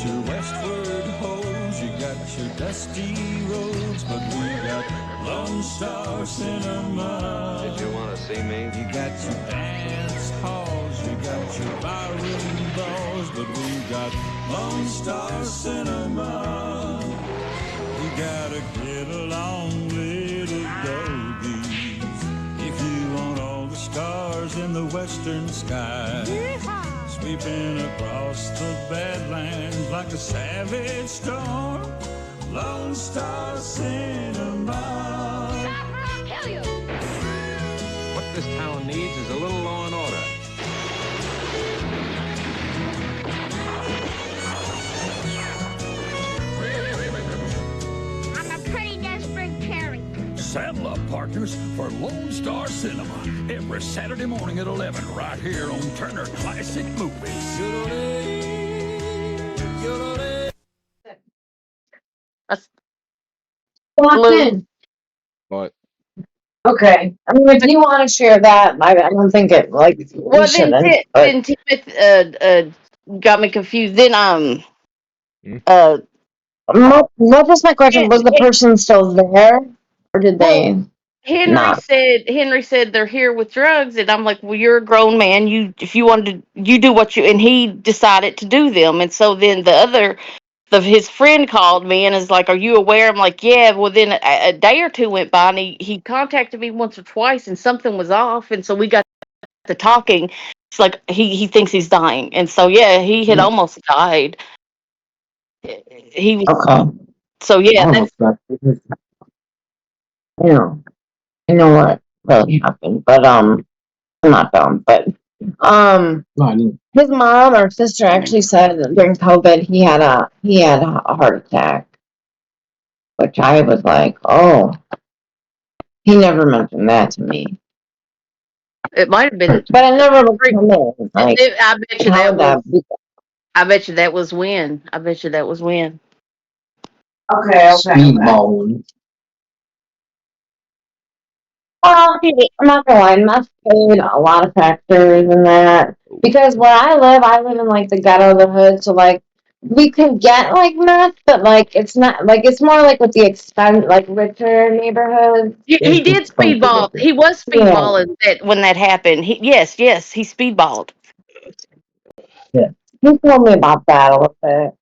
your westward hoes, you got your dusty roads, but we got Lone Star Cinema. Did you want to see me? You got your dance halls, you got your barroom balls, but we got Lone Star Cinema. You gotta get along, little doggies, if you want all the stars in the western sky. Sweeping across the Badlands like a savage storm, Lone Star Cinema. I'll kill you. What this town needs is a little law and order. I'm a pretty desperate cherry. Saddle up, partners, for Lone Star Cinema every Saturday morning at 11 right here on Turner Classic Movies. Locked in. What? Okay. I mean, if you want to share that, I don't think it, like, we Well, shouldn't. But then Timothy got me confused. Then what was my question? Was the Hen- person still there, or did well, they Henry not? said they're here with drugs, and I'm like, well, you're a grown man. If you wanted to, you do what you. And he decided to do them, and so then his friend called me and is like, "Are you aware?" I'm like, "Yeah." Well, then a day or two went by, and he contacted me once or twice, and something was off, and so we got to talking. It's like he thinks he's dying, and so yeah, he had almost died. He was Okay. so yeah. Oh, you know, you know what really happened, but I'm not dumb, but his mom or sister actually said that during COVID he had a heart attack, which I was like, oh, he never mentioned that to me. It might have been. But I never looked him in. Like, I bet you how that would was. that be? I bet you that was when. I bet you that was when. Okay, Speedballing. Well, I'm not gonna lie, must played a lot of factors in that. Because where I live in like the ghetto of the hood, so like we could get like meth, but like it's not like it's more like with the expense like richer neighborhoods. He did speedball. He was Yeah. speedballing that when that happened. Yes, he speedballed. Yeah. He told me about that a little bit.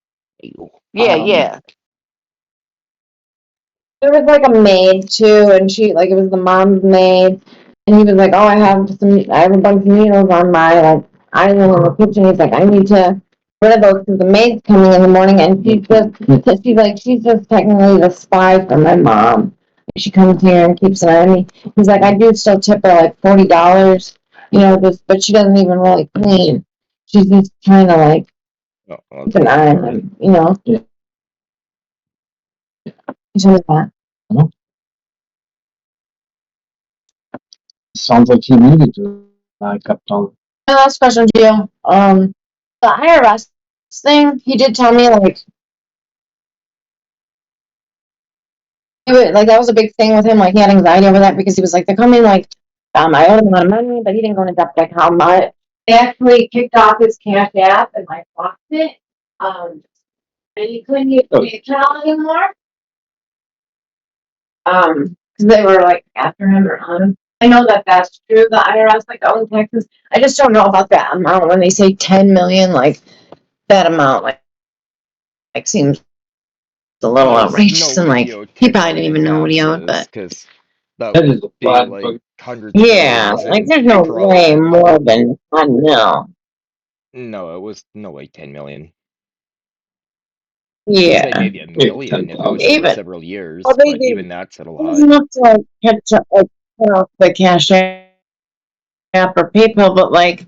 Yeah, yeah. There was like a maid too, and she like it was the mom's maid, and he was like, "Oh, I have a bunch of needles on my like island in the kitchen." He's like, "I need to rid of those because the maid's coming in the morning, and she's just technically the spy for my mom. She comes here and keeps an eye on me." He's like, "I do still tip her like $40, just but she doesn't even really clean. She's just trying to like keep an eye on him. He told me that." Sounds like he needed to. I kept on. My last question to you. The IRS thing, he did tell me like that was a big thing with him. Like he had anxiety over that because he was like, they're coming like I owed him a lot of money, but he didn't go into depth like how much. They actually kicked off his Cash App and like blocked it. And he couldn't use the account anymore. Because they were like after him or on him. I know that that's true. The IRS like owns taxes. I just don't know about that amount when they say 10 million. Like that amount, like seems a little outrageous. And like he probably didn't even know what he owed, but because that would be like hundreds of yeah, millions like and there's no way probably more than 1 mil. no, it was no way 10 million. I'd say Yeah, maybe a million if it was over even several years, well, they but did even that's a little high. enough to like catch up, like put off the Cash App or PayPal, but like,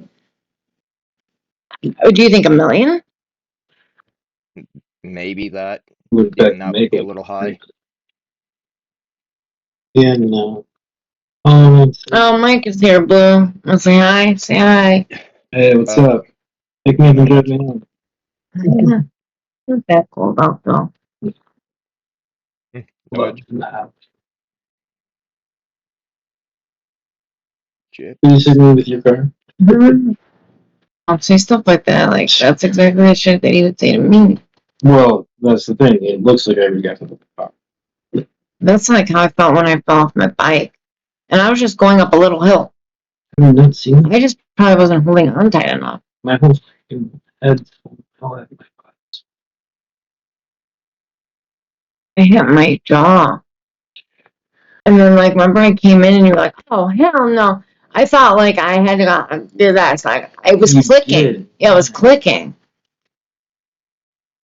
do you think a million? Maybe that, Would even that that would make be a it? little high. Yeah, no. Oh, Mike is here, Blue. Let's say hi. Say hi. Hey, what's up? Take me and drive me home. Yeah. What's that cool about though? What? Chip? Can you send me with your car? I'll say stuff like that. Like that's exactly the shit that he would say to me. Well, that's the thing. It looks like every guy from the car. That's like how I felt when I fell off my bike. And I was just going up a little hill. I mean, not seen I just probably wasn't holding on tight enough. my whole fucking head. All at my butt. I hit my jaw. And then, like, remember I came in and you were like, oh, hell no. I thought, like, I had to go do that. It's like, it was You clicking. did. Yeah, it was clicking.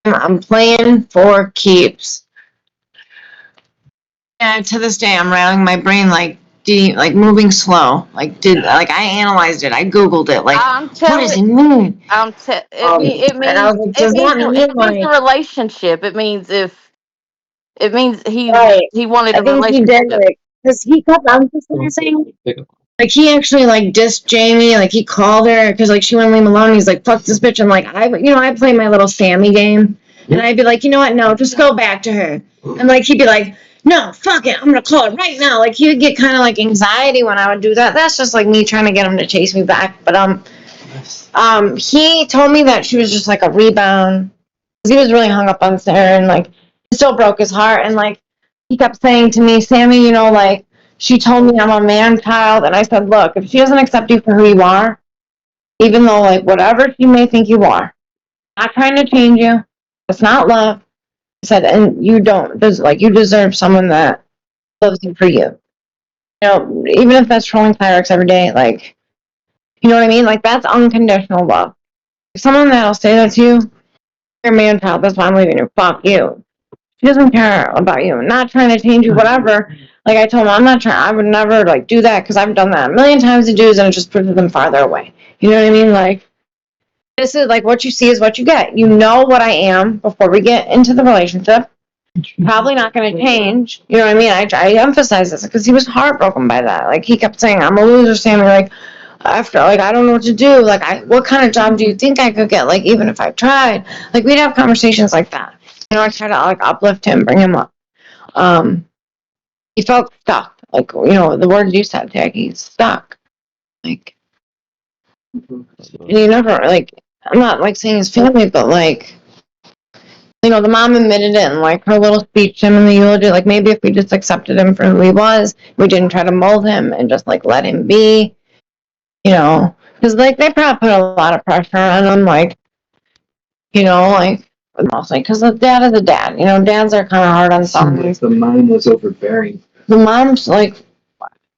I'm playing for keeps. And to this day, I'm rattling my brain, like, moving slow. Like, I analyzed it. I Googled it. Like, I'm what telling. does it mean? It And I means was like, does that mean, it means a like, relationship. It means right. he wanted I a think he did, relationship. like, because he kept emphasizing. Like, he actually, like, dissed Jamie. Like, he called her because, like, she wouldn't leave him alone. He's like, fuck this bitch. And, like, I play my little Sammy game. And I'd be like, you know what? No, just go back to her. And, like, he'd be like, no, fuck it. I'm going to call her right now. Like, he would get kind of, like, anxiety when I would do that. That's just, like, me trying to get him to chase me back. But, he told me that she was just, like, a rebound. Because he was really hung up on Sarah. And, like, it still broke his heart. And, like, he kept saying to me, Sammy, you know, like, she told me I'm a man child, and I said, look, if she doesn't accept you for who you are, even though, like, whatever she may think you are, I'm not trying to change you. It's not love. I said, and you don't, you deserve someone that loves you for you. You know, even if that's trolling Pyrex every day, like, you know what I mean? Like, that's unconditional love. If someone that'll say that to you, you're a man child, that's why I'm leaving you. Fuck you. She doesn't care about you. Not trying to change you, whatever. Like I told him, I'm not trying. I would never like do that because I've done that a million times to dudes, and it just pushes them farther away. You know what I mean? Like this is like what you see is what you get. You know what I am before we get into the relationship. Probably not going to change. You know what I mean? I emphasize this because he was heartbroken by that. Like he kept saying, "I'm a loser, Sammy." Like after, like I don't know what to do. Like what kind of job do you think I could get? Like even if I tried, like we'd have conversations like that. You know, I try to like uplift him, bring him up. Um, he felt stuck. Like, you know, the words you said, Tag, he's stuck. Like, and he never, like, I'm not, like, saying his family, but, like, you know, the mom admitted it in, like, her little speech to him in the eulogy. Like, maybe if we just accepted him for who he was, we didn't try to mold him and just, like, let him be, you know. Because, like, they probably put a lot of pressure on him, like, you know, like, mostly because the dad is a dad. You know, dads are kind of hard on some. Like the mom was overbearing. The mom's, like,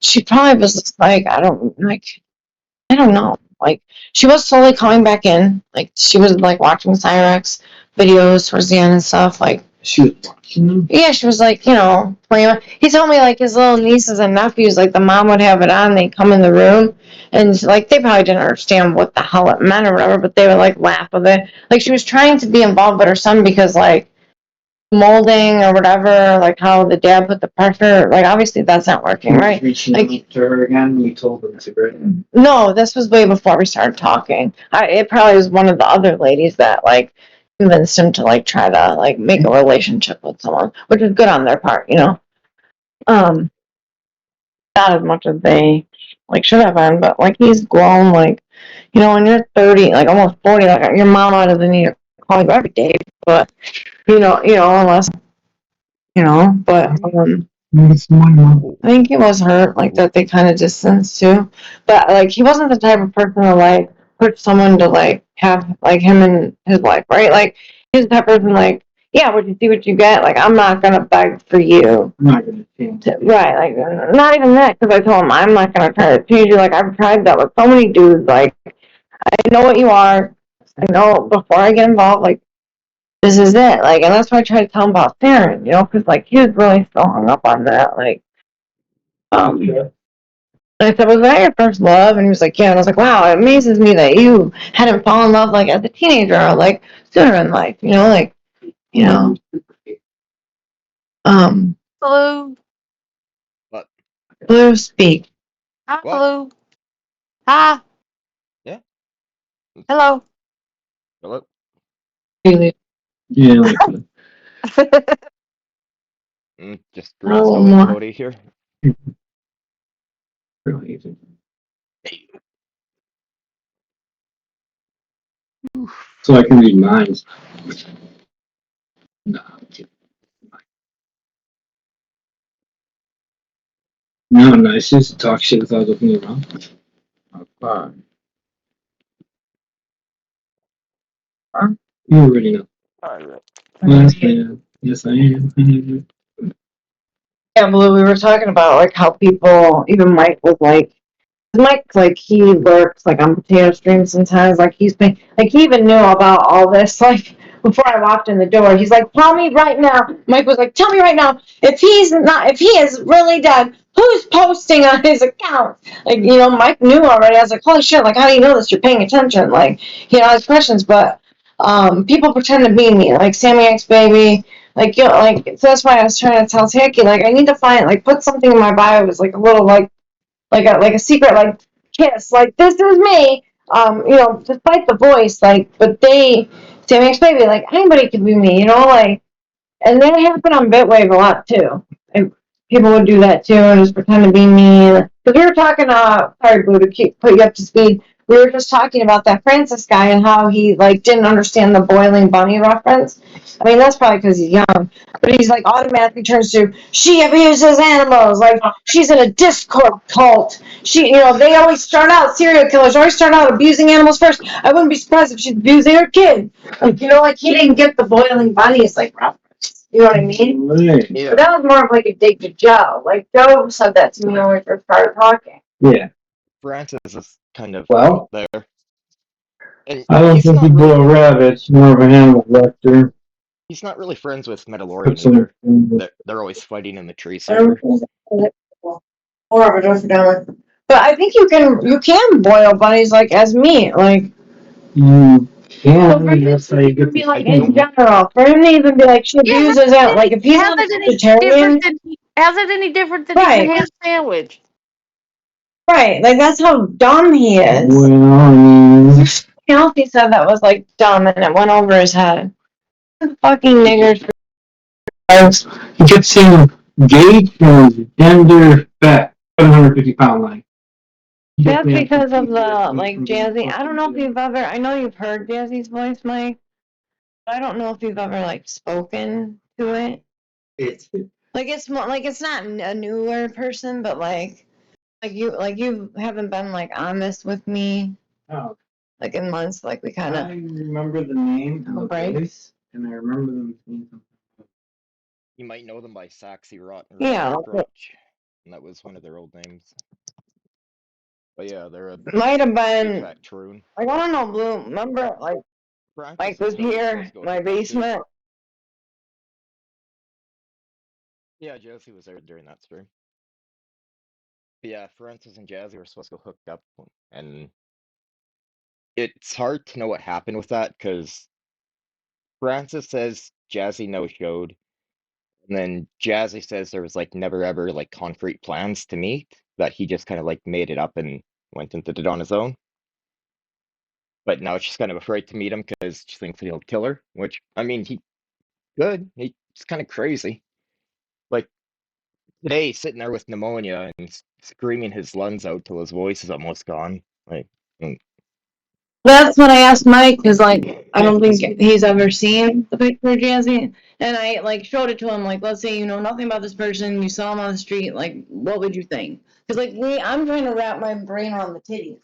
she probably was just like, I don't know. Like she was slowly coming back in. Like she was like watching Cyrex videos towards the end and stuff. Like she was watching them. Yeah, she was like, you know, playing. He told me like his little nieces and nephews, like the mom would have it on. They'd come in the room, and like they probably didn't understand what the hell it meant or whatever, but they would like laugh with it. Like she was trying to be involved with her son because like molding or whatever, like how the dad put the pressure, like obviously that's not working, right? Reaching Like, out to her again, you told her to break. no, this was way before we started talking. It probably was one of the other ladies that like convinced him to like try to like make a relationship with someone, which is good on their part, you know. Um, not as much as they like should have been, but like he's grown, like you know, when you're 30, like almost 40, like your mama doesn't need to call you every day, but unless but I think he was hurt, like that they kind of distanced too. But like he wasn't the type of person to like push someone to like have like him in his life, right? Like he's the type of person like, yeah, what you see, what you get. Like I'm not gonna beg for you, I'm not gonna change. right? Like not even that, because I told him I'm not gonna try to change you. Like I've tried that with so many dudes. Like I know what you are. I know before I get involved. Like this is it. Like, and that's why I tried to tell him about Theron, you know, because like he was really still hung up on that. Like, and I said, was that your first love? And he was like, yeah. And I was like, wow, it amazes me that you hadn't fallen in love like as a teenager or like sooner in life, you know, like, you know. Hello. What? Blue speak. Hi, What? Blue. Hi. Yeah. Hello. Hello. Really? Yeah, like Just Oh, Roscoe and more. Cody here. really easy. So I can read minds. No. No, nice just to talk shit without looking around. Fun. You already know. Alright. Yes, I am. Yes, I am. Yeah, Blue, we were talking about like how people, even Mike was like he lurks like on potato streams sometimes. Like he's been like he even knew about all this like before I walked in the door. He's like, tell me right now. Mike was like, tell me right now if he is really dead. Who's posting on his account? Like Mike knew already. I was like, holy shit! Like how do you know this? You're paying attention. Like he had all these questions, but people pretend to be me. Like Sammy X Baby. Like so that's why I was trying to tell Tacky, like I need to find like put something in my bio was like a little like a secret like kiss, like this is me. Despite the voice, like but Sammy X Baby, like anybody can be me, like and that happened on Bitwave a lot too. And people would do that too and just pretend to be me. Because we were talking, sorry, Boo, to keep put you up to speed. We were just talking about that Francis guy and how he like didn't understand the boiling bunny reference. I mean, that's probably because he's young, but he's like automatically turns to she abuses animals. Like she's in a Discord cult. They always start out serial killers always start out abusing animals first. I wouldn't be surprised if she's abusing her kid. Like he didn't get the boiling bunnies like reference. You know what I mean? Right. Yeah. But that was more of like a dig to Joe. Like Joe said that to me when we first started talking. Yeah. Francis is kind of Well, there. And I don't he's think not he'd really blow a rabbit. It's more of an animal vector. he's not really friends with Put Mandalorian some. either. They're always fighting in the tree I don't server. think that's more of a Joe down. But I think you can boil bunnies like as meat. Like You so for can. you That's how to you even get be the like I in skin. don't general, for him to even be like she Yeah, abuses it, like if he's how's not a it any vegetarian, different than how's it any different than eating right, a ham sandwich? right, like that's how dumb he is. Well, I mean, Something else he said that was like dumb and it went over his head. Fucking niggers. you kept saying gauge was gender fat, 750-pound line. That's because of the like Jazzy. I don't know if you've ever. I know you've heard Jazzy's voice, Mike. But I don't know if you've ever like spoken to it. It's Like it's more like it's not a newer person, but like you haven't been like on this with me oh, like in months. Like we kind I of remember the name and the break. voice, and I remember them saying something. You might know them by Saxy Rotten Yeah, Grotch. And that was one of their old names. But yeah, they're a might have big been. fat troon. Like I don't know, Blue. Remember like Francis Mike was was there, so here, let's go my hook up too. basement. Yeah, Josie was there during that stream. But yeah, Francis and Jazzy were supposed to go hook up, and it's hard to know what happened with that because Francis says Jazzy no-showed, and then Jazzy says there was like never ever like concrete plans to meet, that he just kind of like made it up and went and did it on his own. But now she's kind of afraid to meet him because she thinks he'll kill her, which I mean he could. He's kind of crazy. Like today, sitting there with pneumonia and screaming his lungs out till his voice is almost gone. Like, mm. That's what I asked Mike because like I don't think he's ever seen the picture of Jazzy, and I like showed it to him. Like, let's say you know nothing about this person, you saw him on the street. Like, what would you think? Because like I'm trying to wrap my brain around the titties.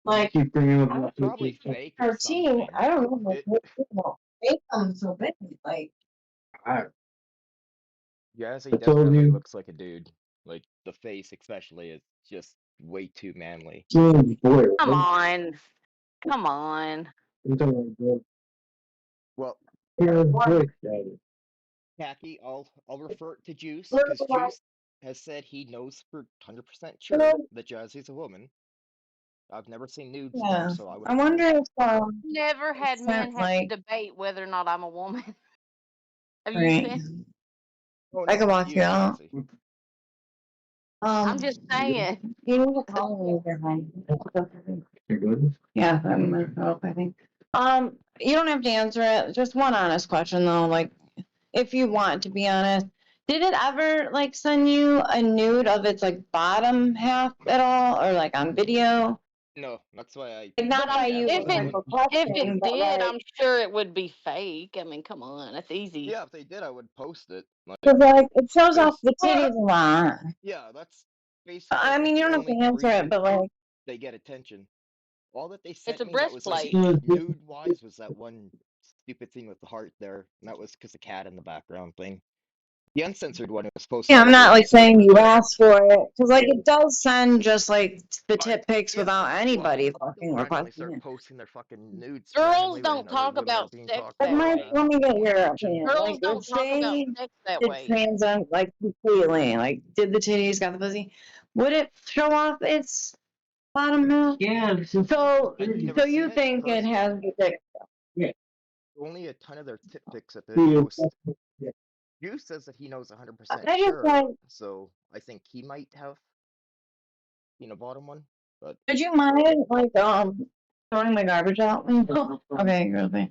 Like, Keep bringing up I would the probably people. fake or our team, something. I don't know, like, It what people make them so big. Like, I, Jazzy I told definitely you, looks like a dude. Like the face, especially, is just way too manly. boy, Come on. Come on. I'm talking about Well, voice daddy. Khaki, I'll refer to Juice because Juice has said he knows for 100% sure that Jazzy's a woman. I've never seen nudes of her, yeah. so I I wouldn't know. wonder if Never had men sent have to like, debate whether or not I'm a woman. Have you right. seen? Oh I no, could not walk you you, out. Jazzy. I'm just saying. You need to call me either way. You're good? Yeah, I'm gonna help, I think. You don't have to answer it. Just one honest question though, like if you want to be honest. Did it ever like send you a nude of its like bottom half at all or like on video? No, that's why I Not my by dad you If wasn't it one. if requesting, it but did, like, I'm sure it would be fake. I mean, come on, that's easy. Yeah, if they did, I would post it. cause like it shows off Because the titties a lot. yeah, that's basically I I think mean, you the don't have only to answer it, reason but like, they get attention. All that they It's sent a me that was like breastplate. nude wise was that one stupid thing with the heart there, and that was because the cat in the background thing. The uncensored one was posted yeah, I'm all not over the like place. saying you asked for it, cause like it does send just like the But tit pics yeah, without well, anybody they'll fucking randomly requesting start it. posting their fucking nudes Girls randomly don't when other talk women are about being sex talked Like that about, my, and way. I let me get don't want your attention. opinion. Girls Like, don't if talk about they sex that did way. transcend like completely, like did the titties, got the pussy, would it show off its bottom milk? Yeah. So, I've never so seen you it think it has personally. the dick? Only a ton of their tit pics have been posted. Yu says that he knows 100% I just sure, like, so I think he might have seen a bottom one. But would you mind like throwing my garbage out? Okay, girl thing.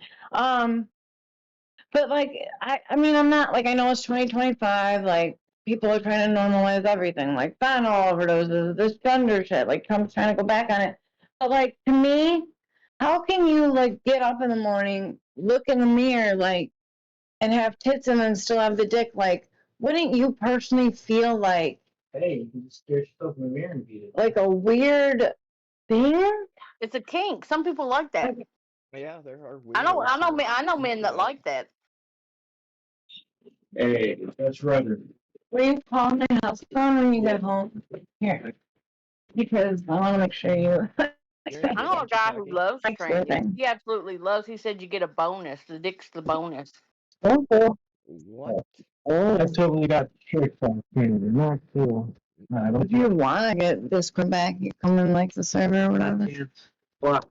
But like, I mean, I'm not like, I know it's 2025. Like, people are trying to normalize everything, like fentanyl overdoses, this gender shit. Like, Trump's trying to go back on it. But like, to me, how can you like get up in the morning, look in the mirror, like, and have tits and then still have the dick? Like, wouldn't you personally feel like Hey, you can just stare yourself in the mirror and beat it. like a weird thing? It's a kink. Some people like that. Like, yeah, there are I know. weirdos I know. who are I know men into that that. like that. Hey, that's rather. will you call my house phone when you get home? Here, because I want to make sure you. I Good, know a aren't you, guy who Jackie? loves Thanks for trannies. everything. He absolutely loves. He said you get a bonus. The dick's the bonus. Oh, cool. What? I totally got shit from Canada. Not cool. I don't If you want to get this come back, you come in like the server or whatever. What?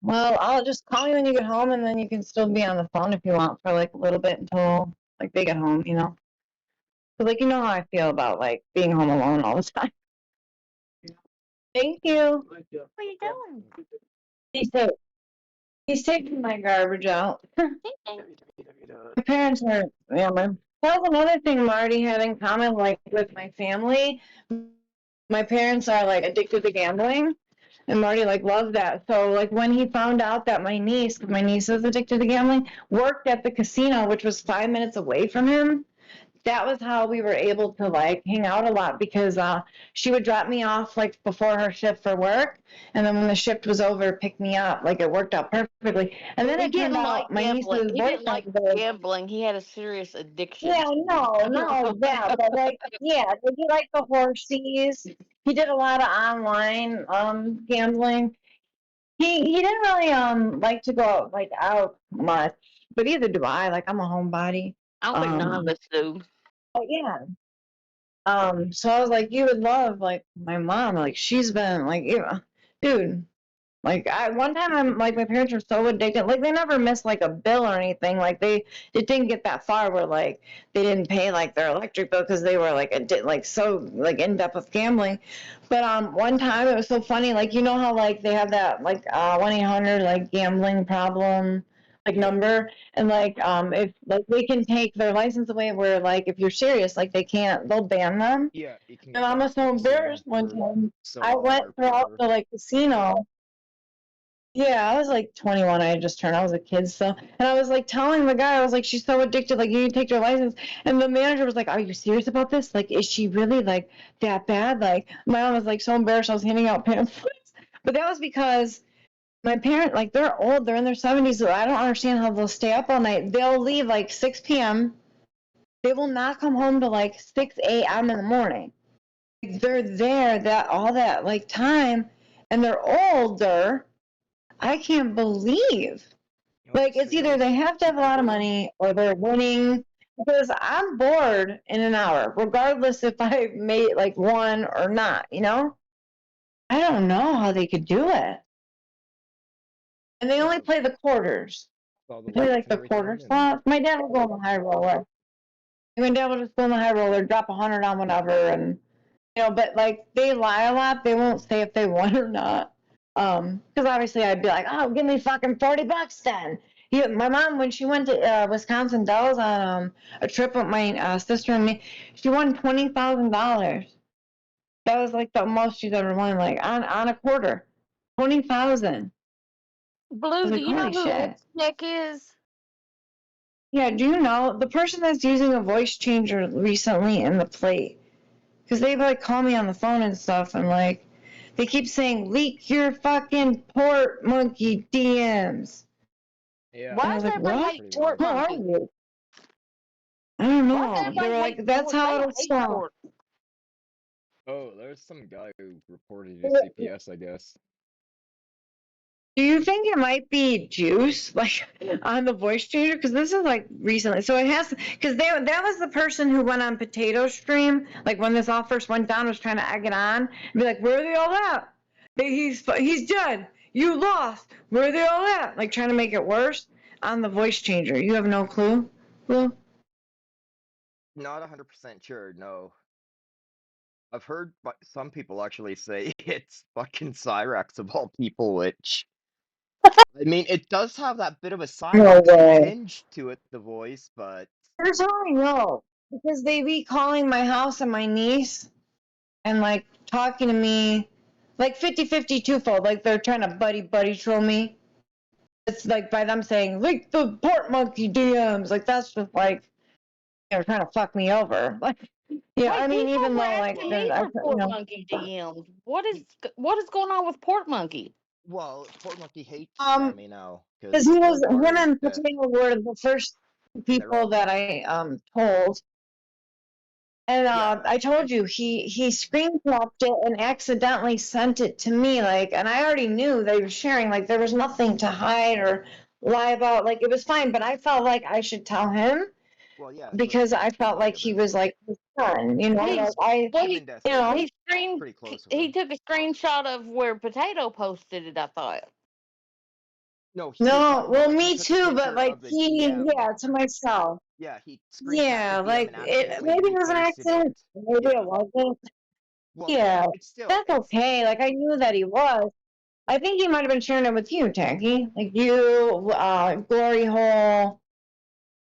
Well, I'll just call you when you get home, and then you can still be on the phone if you want for like a little bit until like they get home, you know. 'Cause like you know how I feel about like being home alone all the time. Thank you. What are you doing? He's ta- he's taking my garbage out. My parents are, yeah, that was another thing Marty had in common, like with my family. My parents are like addicted to gambling, and Marty like loved that. So like when he found out that my niece, 'cause my niece is addicted to gambling, worked at the casino, which was 5 minutes away from him, that was how we were able to like hang out a lot because she would drop me off like before her shift for work, and then when the shift was over, pick me up. Like it worked out perfectly. And then He it turned didn't like out my gambling. niece's He didn't boyfriend like was, gambling. He had a serious addiction. yeah, no, not like that, but like, yeah, like he liked the horsies. He did a lot of online gambling. He didn't really like to go like out much, but either do I. Like I'm a homebody. I don't think none of us do. But yeah. So I was like, you would love like my mom. Like she's been like, yeah, dude. Like I one time I'm like my parents were so addicted. Like they never missed like a bill or anything. Like they it didn't get that far where like they didn't pay like their electric bill because they were like like so like in depth with gambling. But one time it was so funny. Like you know how like they have that like 1-800 like gambling problem like Yeah. number, and like if like they can take their license away where like if you're serious like they can't, they'll ban them. Yeah, you can And get I banned was from the so casino embarrassed one for time. so I long went or throughout forever. the like casino. Yeah, I was like 21. I had just turned. I was a kid still, and I was like telling the guy, I was like, she's so addicted. Like, you need to take your license. And the manager was like, are you serious about this? Like, is she really like that bad? Like, my mom was like so embarrassed. I was handing out pamphlets, but that was because my parent, like, they're old. They're in their 70s. So I don't understand how they'll stay up all night. They'll leave like 6 p.m. They will not come home to like 6 a.m. in the morning. Like, they're there that all that like time, and they're older. I can't believe. Well, Like it's either they have to have a lot of money or they're winning. Because I'm bored in an hour, regardless if I made like one or not, you know? I don't know how they could do it. And they only yeah, play the quarters. all the They play limits like and the quarter everything, and slots. My dad will go on the high roller. My dad will just go on the high roller, drop 100 on whatever, and you know, but like they lie a lot. They won't say if they won or not. Because obviously I'd be like, oh, give me fucking $40 then. Yeah, my mom when she went to Wisconsin Dells on a trip with my sister and me, she won $20,000. That was like the most she's ever won, like on a quarter. 20,000. I Blue, was do like, you know holy who shit. Neck is? Yeah, do you know the person that's using a voice changer recently in the plate? Because they like call me on the phone and stuff, and like they keep saying leak your fucking port monkey DMs. Yeah, And I Why was does like, everybody what? hate pretty Port weird. Who are Monkey? you? I don't Why does know. They everybody were hate like, that's Port? how They it'll hate stop. Port. Oh, there's some guy who reported to CPS, I guess. Do you think it might be juice, like on the voice changer? Because this is like recently, so it has. Because that was the person who went on Potato Stream, like when this all first went down, was trying to egg it on, and be like, "Where are they all at? He's dead. You lost. Where are they all at?" Like trying to make it worse on the voice changer. You have no clue, Blue? Not 100% sure, no. I've heard some people actually say it's fucking Cyrax of all people, which I mean, it does have that bit of a No Cyrax way. tinge to it, the voice, but Here's how I know. Because they be calling my house and my niece and like talking to me like 50-50 twofold. Like they're trying to buddy troll me. It's like by them saying, leak the port monkey DMs. Like that's just like they're trying to fuck me over. Like yeah, I Wait, mean, people even were though like asking me for you Port know, Monkey DMs. What he, is going on with Port Monkey? well, Port Monkey hates um, Sammy now because because he the was daughter him is and deaf Potato were the first and they're people all that I told. And yeah. I told you he screen capped it and accidentally sent it to me. Like, and I already knew they were sharing. Like, there was nothing to hide or lie about. Like, it was fine. But I felt like I should tell him Well, yeah, because I he's felt way like of he his. was like his son. You know, Well, He like I, well him and Death you are know, pretty close with he him. took a screenshot of where Potato posted it. I thought. No, you're no, talking about well, like he me took a too. But picture like of the DM. yeah, to myself. Yeah, he screen capped the Yeah, DM like and it. accidentally Maybe it was an reposted it. accident. Maybe it Yeah. wasn't. Well, Yeah, it's still that's okay. Like I knew that he was. I think he might have been sharing it with you, Tacky. Like you, Glory Hole,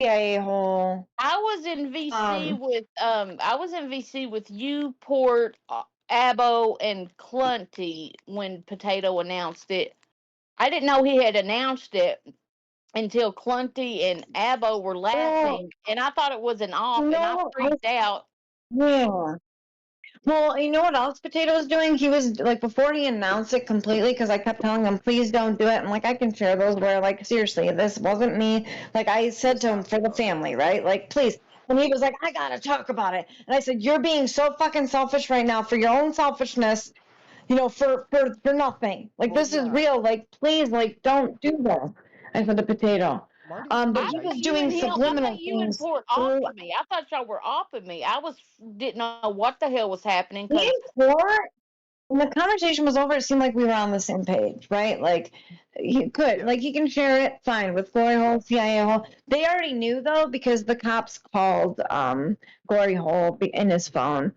CIA Hole. I was in VC Um, with you, Port, Abo, and Clunty when Potato announced it. I didn't know he had announced it until Clunty and Abo were well, laughing, and I thought it was an off, and I no, freaked out. yeah. Well, you know what else Potato was doing? He was like before he announced it completely, because I kept telling him, please don't do it. And like I can share those where like seriously, this wasn't me. Like I he said was to him for happy the about it. family, right? Like please. And he was like, I gotta talk about it. And I said, you're being so fucking selfish right now for your own selfishness, you know, for nothing. Like Well, this is yeah, real. Like please, like don't do this. I said to Potato. Marty was But pretty he I was thought nice you about doing and it. him. I thought subliminal you and things Port through offed me. I thought y'all were offing me. I was didn't know what the hell was happening me because and Court. When the conversation was over, it seemed like we were on the same page, right? Like, he could, Yeah. like, he can share it, fine, with Glory Hole, CIA Hole. They already knew, though, because the cops called Glory Hole in his phone.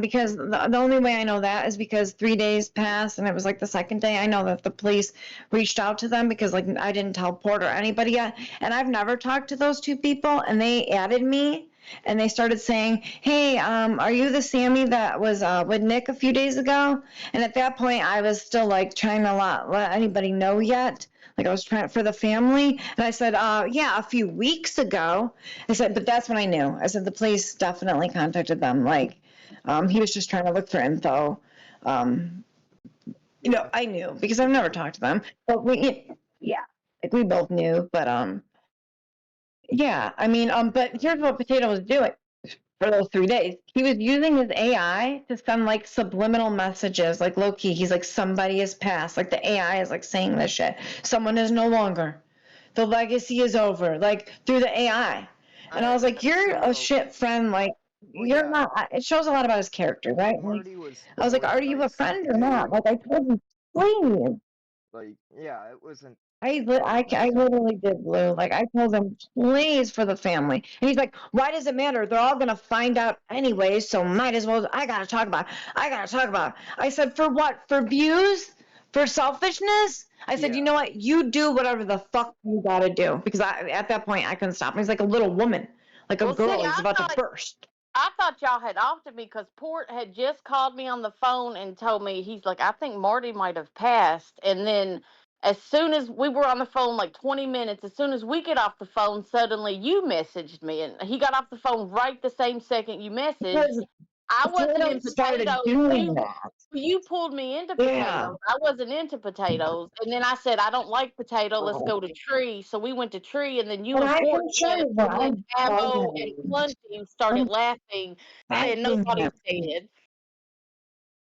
Because the only way I know that is because 3 days passed, and it was like the second day. I know that the police reached out to them because, like, I didn't tell Port or anybody yet. And I've never talked to those two people, and they added me and they started saying, "Hey, are you the Sammy that was with Nick a few days ago?" And at that point, I was still like trying to not let anybody know yet. Like I was trying for the family, and I said, "Yeah, a few weeks ago." I said, but that's when I knew. I said the police definitely contacted them. Like he was just trying to look for info. Um, Yeah. I knew because I've never talked to them, but yeah, like we both knew. But yeah, I mean, but here's what Anyways. Potato was doing for those 3 days. He was using his AI to send like subliminal messages, like low key. He's like, somebody is passed. Like the AI is like saying this shit. Someone is no longer. The legacy is over. Like through the AI. And I was like, And you're a well, shit friend. Like well, you're yeah. not. It shows a lot about his character, right? Like Marty was I was like, more are than you a nice friend or not? too. Like I told you, please. Like, yeah, it wasn't. I, Marty's I nice. literally did, Blue. Like, I told him, please, for the family. And he's like, why does it matter? They're all going to find out anyway, so might as well. I got to talk about it. I got to talk about it. I said, for what? For views? For selfishness? I said, you Yeah. know what? You do whatever the fuck you got to do. Because at that point, I couldn't stop. He's like a little woman, like a well, see, girl. He's about to burst. I thought y'all had offed me because Port had just called me on the phone and told me, he's like, I think Marty might have passed. And then as soon as we were on the phone, like 20 minutes, as soon as we get off the phone, suddenly you messaged me. And he got off the phone right the same second you messaged. Because I wasn't Potato in started potatoes. doing that. You pulled me into Yeah. potatoes. I wasn't into potatoes. And then I said, I don't like potato. Let's go to tree. So we went to tree. And then you And and I Port can show went. you what And I then Abo and bugging. Clunty started I'm laughing, saying begging nobody him. said.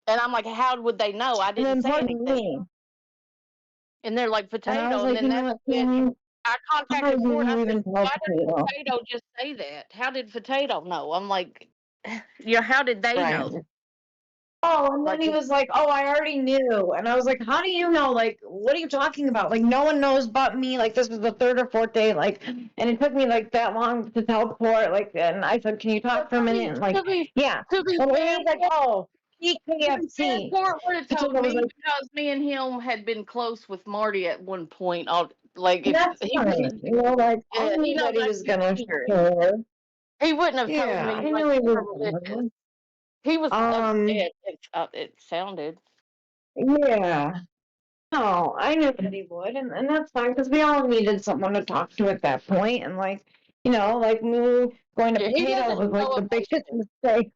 And I'm like, how would they know? I And didn't then say pardon anything. me. And they're like, And I was potato. And like, then you know that's what, when Sammy? I How contacted do Port. I you said, even tell why did Potato? Potato just say that? How did Potato know? I'm like, how did they Right. know? Oh, and then Like, he was like, "Oh, I already knew." And I was like, "How do you know? Like, what are you talking about? Like, no one knows but me. Like, this was the third or fourth day. Like, and it took me like that long to teleport. Like, and I said, "Can you talk for a minute?" And like, yeah. to be And fair, he's like, "Oh, PKFC." Port would have told Potato was me like, because me and him had been close with Marty at one point. Like and if "That's he fine." wouldn't, You know, like I he knew knows that he I'm was good gonna spirit. share. He wouldn't have told Yeah, me I like knew he super was malicious. gonna. He was Um, upset. It sounded. yeah. No, I knew that he would, and that's fine because we all needed someone to talk to at that point, and like, like me going to Yeah, he potato doesn't was like show the biggest emotion. mistake.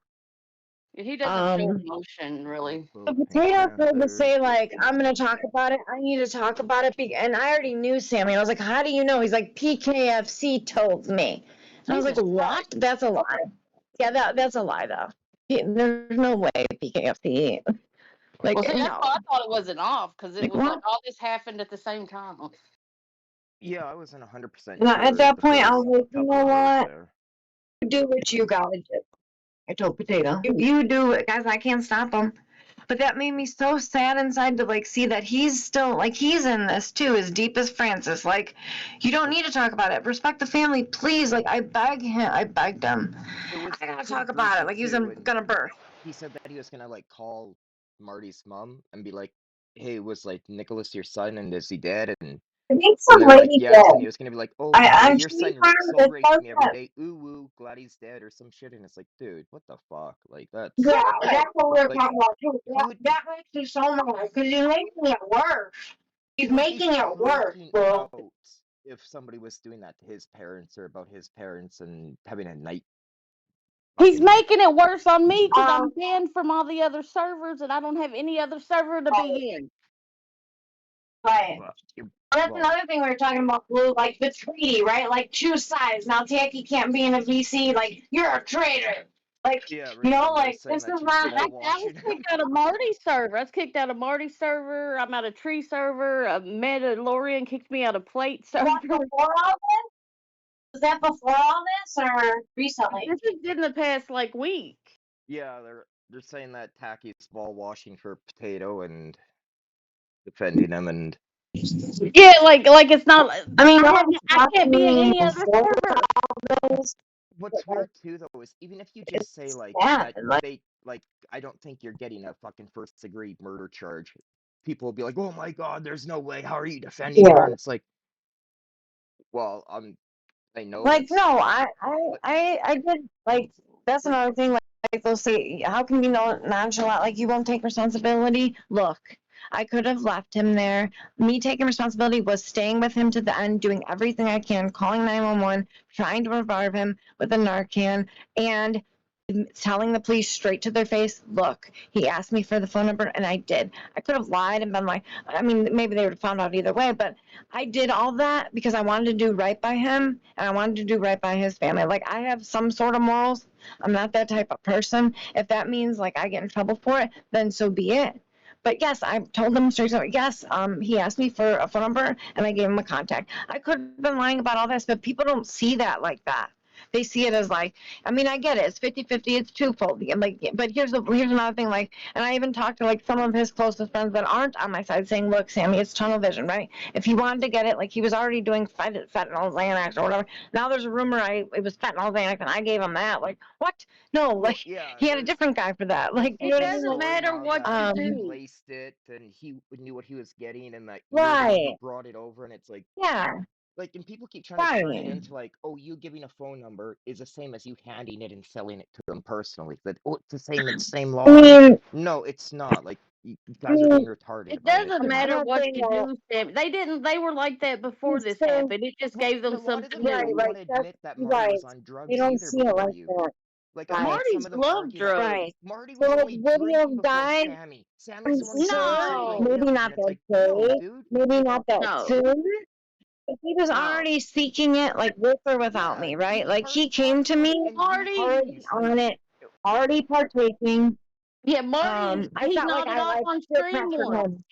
He doesn't show Um, emotion really. the Vote Pink potato tried to Panther. say like, I'm gonna talk about it. I need to talk about it, and I already knew Sammy. I was like, how do you know? He's like, PKFC told me, and I was like, Jesus what? Christ. That's a lie. Yeah, that's a lie though. There's no way PKFC. Well, Like, see, that's why I no. thought it wasn't off because it Like was like what? all this happened at the same time. Yeah, I wasn't 100% And at sure that the point, I was first like, you couple know of days what? there. Do what you gotta do. I told Potato. You do it, guys. I can't stop him. But that made me so sad inside to like see that he's still like he's in this too, as deep as Francis. Like, you don't Well, need to talk about it. Respect the family, please. Like, I beg him. I begged him. it was I gotta pretty talk about it. gruesome Like he was too, and gonna birth. he said that he was gonna like call Marty's mom and be like, "Hey, was like Nicholas your son, and is he dead?" I think And some they were like, lady "Yes," and did. he was gonna be like, "Oh yeah, I'm your pretty son firm so that raped says me every that. day. Ooh woo, glad he's dead or some shit." And it's like, dude, what the fuck? Like Yeah, that's what we were like talking about too. he That, would be that makes me so mad because he's making it worse. He's he would be making it worse, freaking bro. out if somebody was doing that to his parents or about his parents and having a night He's fucking making it worse on me because Um, I'm banned from all the other servers and I don't have any other server to be in. right. well, That's well another thing we were talking about, Blue, like the treaty, right? Like choose sides. Now Tacky can't be in a VC, like, you're a traitor. Like, yeah, and they're like saying this that is she's not I ball was washing him. kicked out of Marty's server. I was kicked out of Marty's server. I'm out of Tree server. Mandalorian kicked me out of Plate was that server. before all this? Was that before all this or recently? This is in the past like week. Yeah, they're saying that Tacky's ball washing for Potato and defending him, and Yeah, like it's not. I mean, I that's can't be in me any other before server. all this. what's weird too though is even if you just say It's like sad. that Like, they like I don't think you're getting a fucking first degree murder charge, people will be like, "Oh my god, there's no way. How are you defending her?" yeah. And it's like, well, I know Like, that's no, like I did, like, that's like another thing, like, they'll say, how can you know nonchalant, like, you won't take responsibility? Look, I could have left him there. Me taking responsibility was staying with him to the end, doing everything I can, calling 911, trying to revive him with a Narcan, and telling the police straight to their face, look, he asked me for the phone number, and I did. I could have lied and been like, I mean, maybe they would have found out either way, but I did all that because I wanted to do right by him and I wanted to do right by his family. Like I have some sort of morals. I'm not that type of person. If that means like I get in trouble for it, then so be it. But yes, I told him straight up. Yes, he asked me for a phone number and I gave him a contact. I could have been lying about all this, but people don't see that like that. They see it as like, I mean, I get it. It's 50-50. It's twofold. And like, but here's another thing. Like, and I even talked to like some of his closest friends that aren't on my side saying, look, Sammy, it's tunnel vision, right? If he wanted to get it, like he was already doing fentanyl, Xanax, or whatever. Now there's a rumor it was fentanyl, Xanax, and I gave him that. Like, what? No, well, like yeah, he had a there's different guy for that. the Like, you It know what I fucking mean? doesn't Like, story matter now what that you he do. placed it and he knew what he was getting and that you're the one who right? brought it over, and it's like, Yeah. Like, and people keep trying to turn it Right. into like, oh, you giving a phone number is the same as you handing it and selling it to them personally. That, oh, it's the same I law. mean, No, it's not. Like, you I guys are being mean, retarded It about it. doesn't I'm matter not what saying you that. do, Sam. They didn't. They were like that before It's this still happened. It just Well, gave them a lot of something them right, didn't new. want right. to That's admit that Marty right. was on They drugs don't either see it before like you. that. Like, I've Right. heard some Marty's of them love argue that drugs. Right. Marty So was like, only would he drinking have before died? Sammy. Sammy's I'm the one sure, controlling No, maybe him. not And it's that like, no, day, dude. maybe not that no, soon. But he was no. already seeking it, like with or without Yeah, me, he right? was Like he already came talking to about me it, and Marty, already he's like, on it, already partaking. yeah, Marty. I He felt like nodded I off like on peer stream pressured once. him.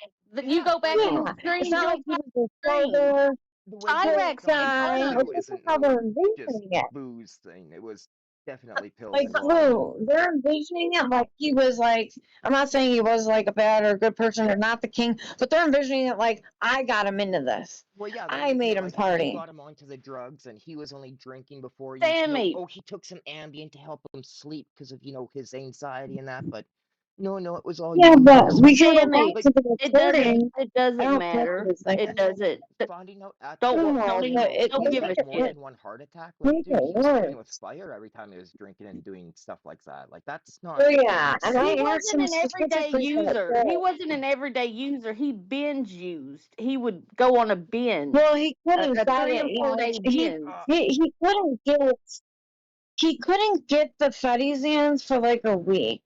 You yeah, go back like in Yeah, the it's stream. not You'll like he find was just the so stream. there, the way he Tyrex cool acted on did guy. Marty Like too too. this is isn't how no they're just envisioning it. booze thing. It was definitely pills Like involved, and Blue, they're envisioning it like he was like, I'm not saying he was like a bad or a good person or not the king, but they're envisioning it like I got him into this. well, yeah, they're I making made it him like you party. got him onto the drugs, and he was only drinking before you. No, Sammy, oh, he took some Ambien to help him sleep because of his anxiety and that. But no, it was all Yeah, you but just we can go back Sammy. like to the It doesn't. recording. It I doesn't don't care if matter. it was like, It and then doesn't. finding out at the Don't. no, Don't recording but even. how it, Don't he give had a it, more it shit. than one heart attack. Like, make dude, it he was playing with worse. fire every time he was drinking and doing stuff like that. Like, that's not Oh yeah, and nice. I He asked wasn't him an everyday specifically for the user. He tip. wasn't an everyday user. He binge used. He would go on a binge, Well, he couldn't a get three it. or You 4 day know, binge. he couldn't get the Fetties for like a week.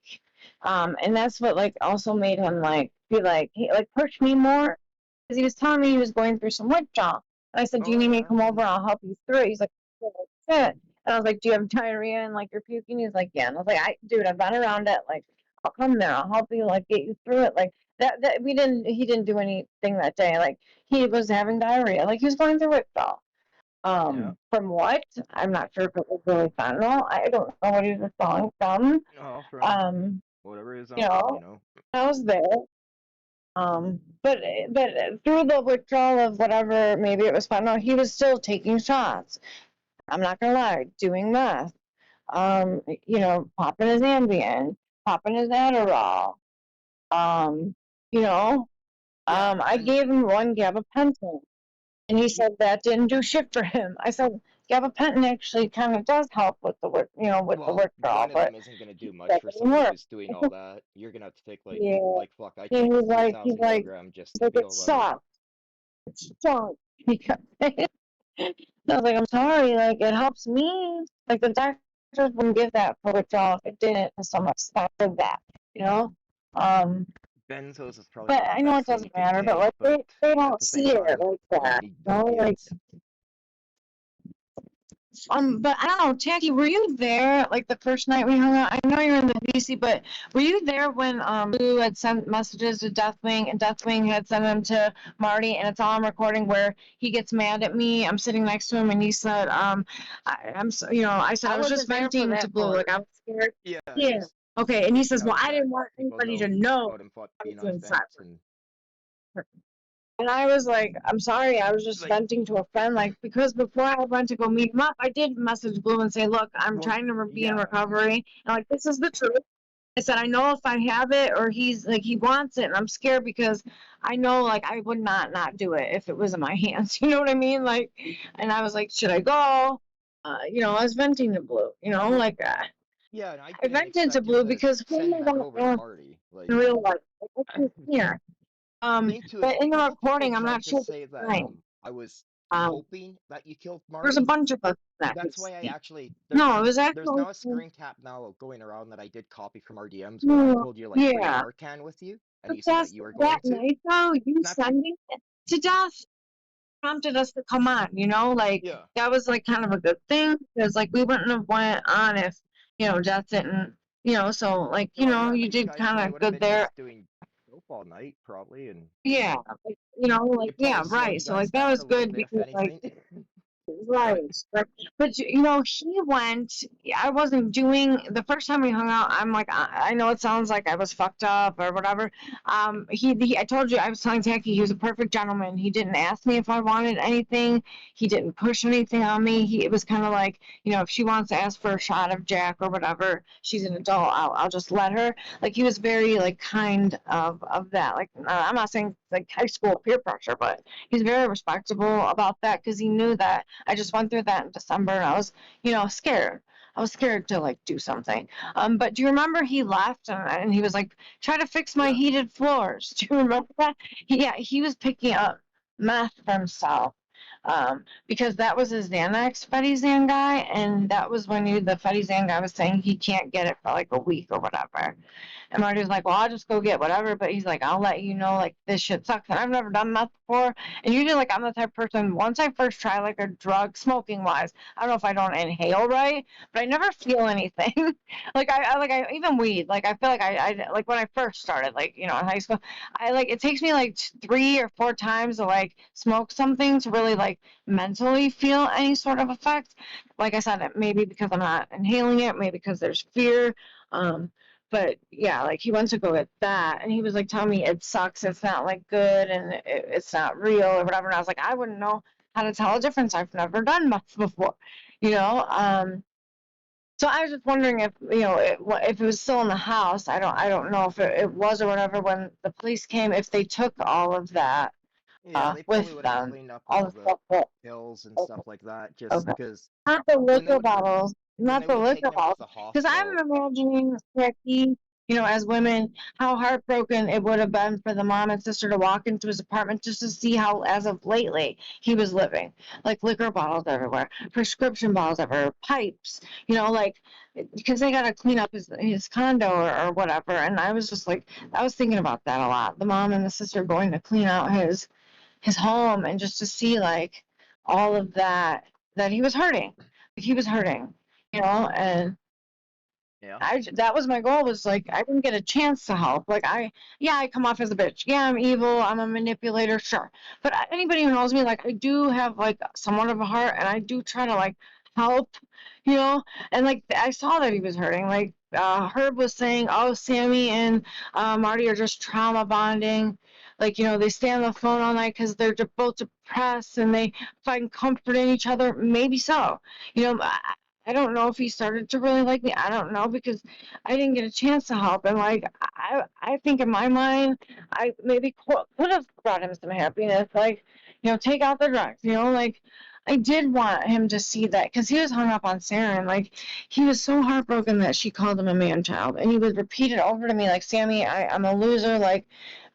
And that's what like also made him like be like he like push me more because he was telling me he was going through some withdrawal. And I said, "Do you Oh need me to yeah, come over? and I'll help you through it." He's like, "Yeah, that's it." And I was like, "Do you have diarrhea and like you're puking?" He's like, "Yeah." And I was like, dude, I've been around it. Like, I'll come there. I'll help you. Like, get you through it." Like that we didn't. He didn't do anything that day. Like he was having diarrhea. Like he was going through withdrawal. yeah, From what? I'm not sure if it was really fentanyl. I don't know what he was withdrawing from. no, from Um, whatever is you on, know, you know. I was there. But through the withdrawal of whatever, maybe it was fentanyl, he was still taking shots. I'm not gonna lie, doing meth. Popping his Ambien, popping his Adderall. Um, you know, Yeah, I and gave him one gabapentin. And he said that didn't do shit for him. I said, gabapentin actually kind of does help with the with the well, withdrawal, one of but them isn't going to do much that for didn't somebody work. who's doing all that. You're going to have to take Yeah. fuck, I And take he's 3,000 like, milligram just to like be it all right. sucked. It stunk. He kept saying. I was like, I'm sorry, like it helps me. Like the doctors wouldn't give that for withdrawal if it didn't so much stuff for that, you know? Um, Benzos is probably but not the I know best it thing you doesn't can matter, but take, like but they at don't the same see it time, like you that. need You know, like opiates. But I don't know, Tacky, were you there like the first night we hung out? I know you're in the BC, but were you there when Lou had sent messages to Deathwing and Deathwing had sent them to Marty and it's all on recording where he gets mad at me. I'm sitting next to him and he said, I'm so, I said I I was just wasn't there for venting to that Blue, like part. I was scared. Yeah, Yeah. just Okay. And he freaking says, well, out I that didn't want people anybody to know know about him I was being on doing cyber. vents and And I was like, I'm sorry, I was just like, venting to a friend. Like, because before I went to go meet him up, I did message Blue and say, look, I'm well, trying to be in yeah, recovery. And like, this is the truth. I said, I know if I have it or he's like, he wants it. And I'm scared because I know like I would not do it if it was in my hands. You know what I mean? Like, and I was like, should I go? I was venting to Blue, well, like, yeah, and I I didn't vented to expect him Blue to because who send am I that going over to to ask Marty. in Like, real life? Like, what's here? thing too is But in a the couple people recording, I'm tried not to sure say that the time. I was Um, hoping that you killed There's a Marty. bunch of us in that That's why I scene. actually No, it was there's actually, now a screen cap now going around that I did copy from our DMs where I no, told you like bring a yeah. Narcan with you, and But you said that that's you were that going to. night though, you Snap. sending it to death prompted us to come on, like Yeah. that was like kind of a good thing because like we wouldn't have went on if, death didn't, so like, Oh yeah, you like you did guys kind probably of would have good been there. just doing dope all night probably, and Yeah. Like, like, it yeah, probably slowed right. you So guys like that down was a little good bit if because like, anything. right. But Right. But he went. I wasn't doing the first time we hung out. I'm like, I know it sounds like I was fucked up or whatever. I told you I was telling Tacky he was a perfect gentleman. He didn't ask me if I wanted anything. He didn't push anything on me. It was kind of like, if she wants to ask for a shot of Jack or whatever, she's an adult. I'll just let her. Like he was very like kind of that. Like I'm not saying like high school peer pressure, but he's very respectable about that because he knew that I just went through that in December and I was, scared. I was scared to like do something. But do you remember he left and he was like, try to fix my Yeah. heated floors? Do you remember that? He was picking up meth for himself. Because that was his Xanax Fetty guy, and that was when the Fetty guy was saying he can't get it for like a week or whatever. And Marty was like, well, I'll just go get whatever. But he's like, I'll let you know, like, this shit sucks. And I've never done meth before. And usually, like, I'm the type of person, once I first try, like, a drug, smoking wise, I don't know if I don't inhale right, but I never feel anything. Even weed, like, I feel like like, when I first started, like, in high school, it takes me, like, 3 or 4 times to, like, smoke something to really, like, mentally feel any sort of effect. Like I said, maybe because I'm not inhaling it, maybe because there's fear. But yeah, like he went to go get that, and he was like telling me it sucks. It's not like good, and it's not real or whatever. And I was like, I wouldn't know how to tell a difference. I've never done meth before, you know. So I was just wondering if if it was still in the house. I don't know if it was or whatever when the police came. If they took all of that Yeah, they probably with would have them, cleaned up all all the the stuff that. pills and stuff like that, just Okay. because Not the when they liquor would have bottles. when Not they the would have liquor taken him to bottles. the Because I'm hospital. imagining, Becky, as women, how heartbroken it would have been for the mom and sister to walk into his apartment just to see how, as of lately, he was living. Like liquor bottles everywhere, prescription bottles everywhere, pipes, because they got to clean up his condo or whatever. And I was just like, I was thinking about that a lot. The mom and the sister going to clean out his home and just to see like all of that he was hurting. He was hurting, and Yeah. that was my goal was like I didn't get a chance to help. Like I come off as a bitch. Yeah, I'm evil, I'm a manipulator, sure. But anybody who knows me, like I do have like somewhat of a heart and I do try to like help, and like I saw that he was hurting. Like Herb was saying, oh, Sammy and Marty are just trauma bonding. Like, they stay on the phone all night because they're both depressed and they find comfort in each other. Maybe so. I don't know if he started to really like me. I don't know because I didn't get a chance to help. And like, I think in my mind, I maybe could have brought him some happiness. Like, take out the drugs. Like, I did want him to see that because he was hung up on Sarah and like he was so heartbroken that she called him a man child. And he would repeat it over to me like, Sammy, I'm a loser. Like,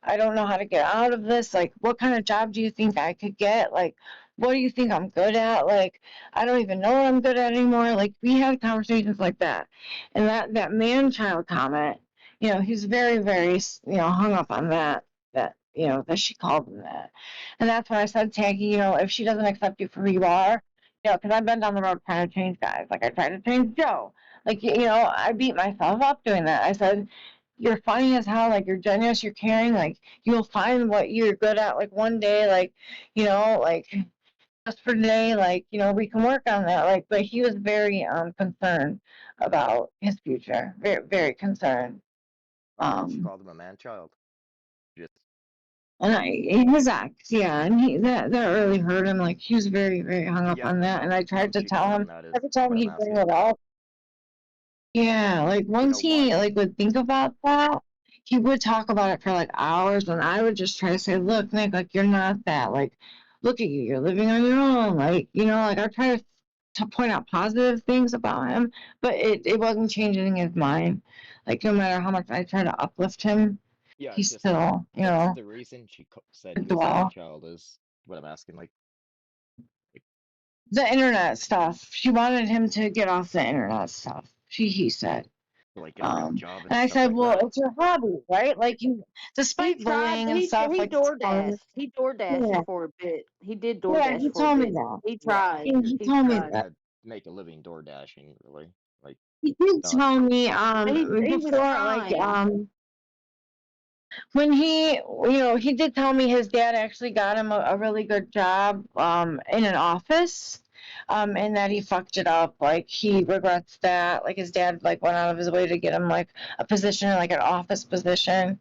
I don't know how to get out of this. Like, what kind of job do you think I could get? Like, what do you think I'm good at? Like, I don't even know what I'm good at anymore. Like, we had conversations like that. And that man child comment, he's very, very, hung up on that she called him that. And that's when I said, Taggy, if she doesn't accept you for who you are, because I've been down the road trying to change guys. Like, I tried to change Joe. Like, I beat myself up doing that. I said, you're funny as hell, like you're generous, you're caring, like you'll find what you're good at like one day, like, like just for today, like, we can work on that. Like, but he was very concerned about his future. Very, very concerned. And she Um called him a man child. Just and his ex, yeah, and that really hurt him. Like he was very, very hung up yeah, on that. And I tried who to she tell called him him that is every time what I'm he'd bring asking. it up. Yeah, like You know once he why? like would think about that, he would talk about it for like hours, and I would just try to say, "Look, Nick, like you're not that. Like, look at you, you're living on your own. Like, like I try to point out positive things about him, but it wasn't changing his mind. Like no matter how much I try to uplift him, Yeah, he's just still, what's the reason she said he would was a man dwell. child is what I'm asking. Like, The internet stuff. She wanted him to get off the internet stuff. He said. like get a real job And and I stuff said, like well, that. it's your hobby, right? Like He despite tried. bullying and stuff, He like it's fun. DoorDashed. He DoorDashed Yeah, for a bit. He did yeah, DoorDash he for a told me bit. that. He Yeah, tried. you're He He told me not tried. that. gonna make a living door dashing, really. Like, He did not. tell me He was before like trying. when he did tell me his dad actually got him a really good job in an office and that he fucked it up. Like he regrets that. Like his dad like went out of his way to get him like a position, like an office position.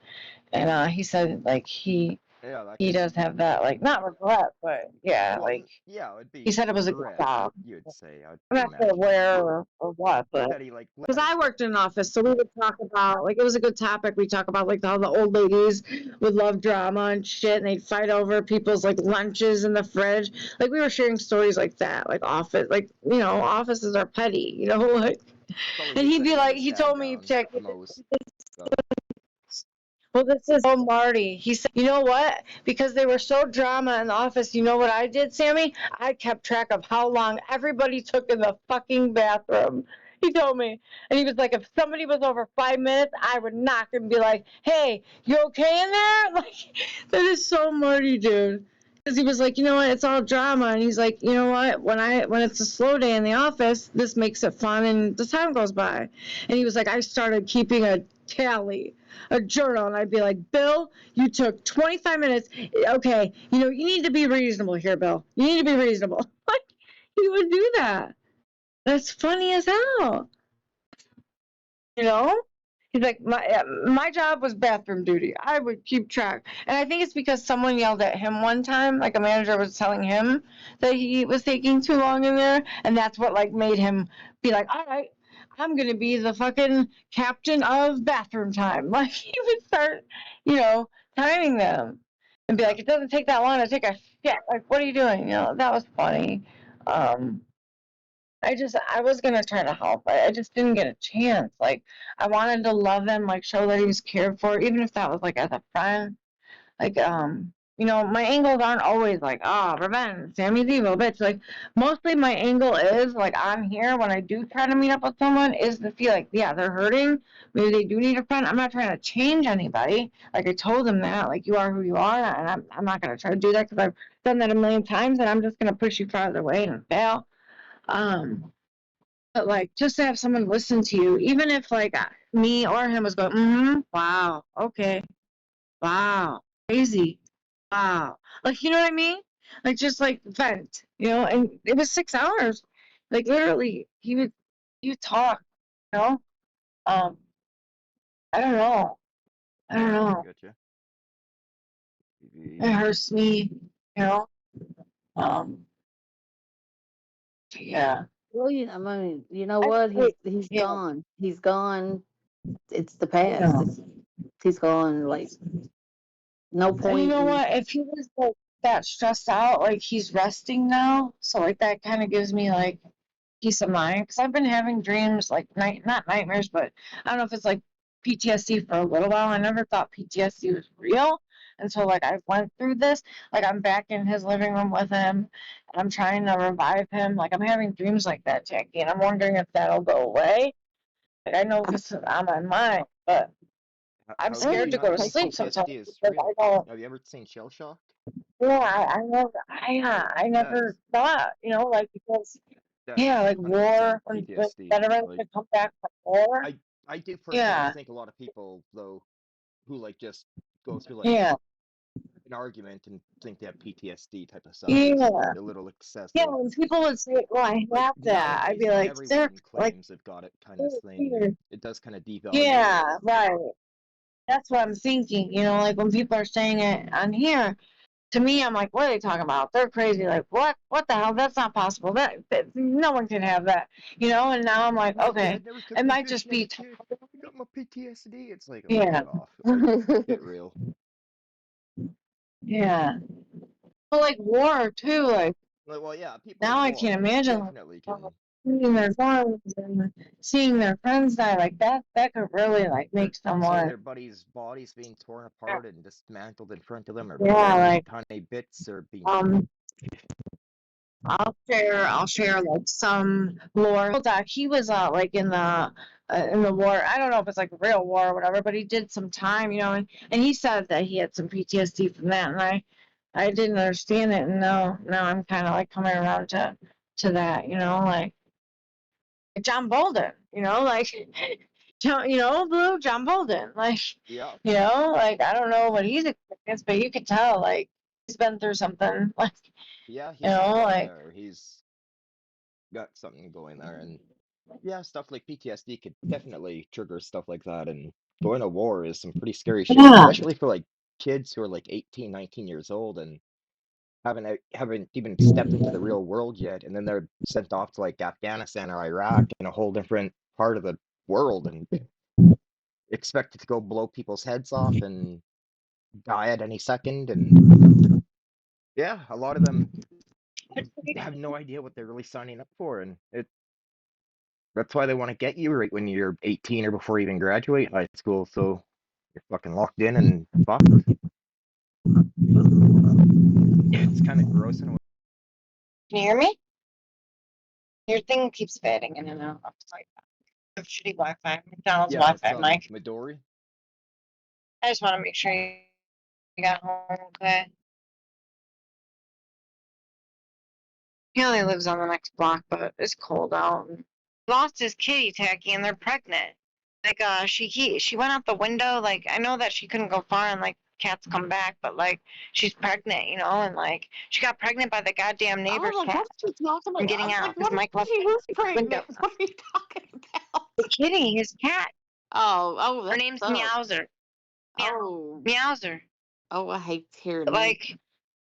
And he said like he Yeah, that he could. does have that, like, not regret, but yeah, Well, like, yeah, it would he be said it was a good regret. job. You'd say, I would I'm not sure imagine, where or what, but that he like because let I worked in an office, so we would talk about, like, it was a good topic. We talk about like how the old ladies would love drama and shit, and they'd fight over people's like lunches in the fridge. Like we were sharing stories like that, like office, like offices are petty, like. probably And just he'd that he be let like, his he dad told me, down check. the most. So Well, this is so Marty. He said, you know what? Because they were so drama in the office, you know what I did, Sammy? I kept track of how long everybody took in the fucking bathroom. He told me. And he was like, if somebody was over 5 minutes, I would knock and be like, hey, you okay in there? Like, that is so Marty, dude. Because he was like, you know what? It's all drama. And he's like, you know what? When it's a slow day in the office, this makes it fun and the time goes by. And he was like, I started keeping a tally, a journal, and I'd be like, Bill, you took 25 minutes. Okay, you need to be reasonable here, Bill. You need to be reasonable. Like, he would do that. That's funny as hell. You know? He's like, my job was bathroom duty. I would keep track. And I think it's because someone yelled at him one time, like a manager was telling him that he was taking too long in there. And that's what like made him be like, all right, I'm gonna be the fucking captain of bathroom time. Like he would start, timing them and be yeah, like, it doesn't take that long to take a shit. Like, what are you doing? That was funny. Um, I was gonna try to help. I just didn't get a chance. Like, I wanted to love him, like, show that he was cared for, even if that was like as a friend. Like, my angles aren't always like, revenge, Sammy's evil, bitch. Like, mostly my angle is like on here when I do try to meet up with someone is to feel like, yeah, they're hurting. Maybe they do need a friend. I'm not trying to change anybody. Like, I told them that, like, you are who you are, and I'm not gonna try to do that because I've done that a million times, and I'm just gonna push you farther away and fail. Um, but like just to have someone listen to you, even if like me or him was going, wow, okay, wow, crazy, wow, like what I mean? Like just like vent, and it was 6 hours, like literally he would talk, you know. Um, I don't know, I don't I know. gotcha. It Maybe hurts me, you know. Um, yeah, Well, I mean, you know I what? He's think, he's yeah, gone. He's gone. It's the past. yeah. He's gone. Like no And you point know in. what? If he was like that stressed out, like he's resting now, so like that kind of gives me like peace of mind because I've been having dreams like not nightmares, but I don't know if it's like PTSD for a little while. I never thought PTSD was real until like I went through this. Like I'm back in his living room with him, and I'm trying to revive him. Like I'm having dreams like that, Jackie, and I'm wondering if that'll go away. Like I know this is on my mind, but I'm how could Well, you scared to not go to take think sleep some. sometimes PTSD is because I real? don't. Have you ever seen Shell Shock? Yeah, I Yeah, never thought, like because that's yeah, like 100% war when PTSD. veterans Like could come back from war. I do personally Yeah, think a lot of people though who like just go through like yeah, an argument and think they have PTSD type of stuff is yeah, a little yeah. excessive. When people would say, "Well, I Like have that," I'd nowadays be like, "They're everyone like, claims they've got it kind of they're thing, and weird." it does kind of devalue it. Yeah, right. That's what I'm thinking. Like when people are saying it on here, to me, I'm like, "What are they talking about? They're crazy." Like, what? What the hell? That's not possible. That no one can have that. And now I'm like, My okay, dad never took it me might just fishing as be, a kid. I got my PTSD. It's like, oh, yeah, fuck off. Like, get real. yeah. But like war too, like Like, well, yeah, people now in I war can't imagine like, definitely can. seeing their sons and seeing their friends die like that. That could really like Or make seeing someone, their buddies' bodies being torn apart and dismantled in front of them, or yeah, blown into like tiny bits, or being. um. I'll share like some lore. Doc, he was like in the war. I don't know if it's like real war or whatever, but he did some time, and he said that he had some PTSD from that, and I didn't understand it, and now I'm kind of like coming around to that, like John Bolden, like Blue John Bolden, like Yeah, like I don't know what he's experienced, but you could tell like he's been through something, like yeah, he's got it like there. He's got something going there, and yeah, stuff like PTSD could definitely trigger stuff like that. And going to war is some pretty scary shit, yeah. especially for like kids who are like 18, 19 years old and haven't even stepped into the real world yet, and then they're sent off to like Afghanistan or Iraq in a whole different part of the world and expected to go blow people's heads off and die at any second. And yeah, a lot of them have no idea what they're really signing up for, and that's why they want to get you right when you're 18 or before you even graduate high school, so you're fucking locked in and fucked. It's kind of gross in a way. Can you hear me? Your thing keeps fading in and out. It's like shitty Wi-Fi. McDonald's Yeah, it's Wi-Fi, Mike. Midori. I just want to make sure you got home okay. He only lives on the next block, but it's cold out. He lost his kitty, Tacky, and they're pregnant. Like, she went out the window. Like, I know that she couldn't go far, and like cats come back, but like she's pregnant, you know, and like she got pregnant by the goddamn neighbor's Oh, cat. what are you talking about? I'm getting I was out like, because what? Mike left Who's the window. pregnant? What are you talking about? The kitty, his cat. Oh, Her that name's sucks. Meowser. Oh, Meowser. oh, I hate hearing that. Like,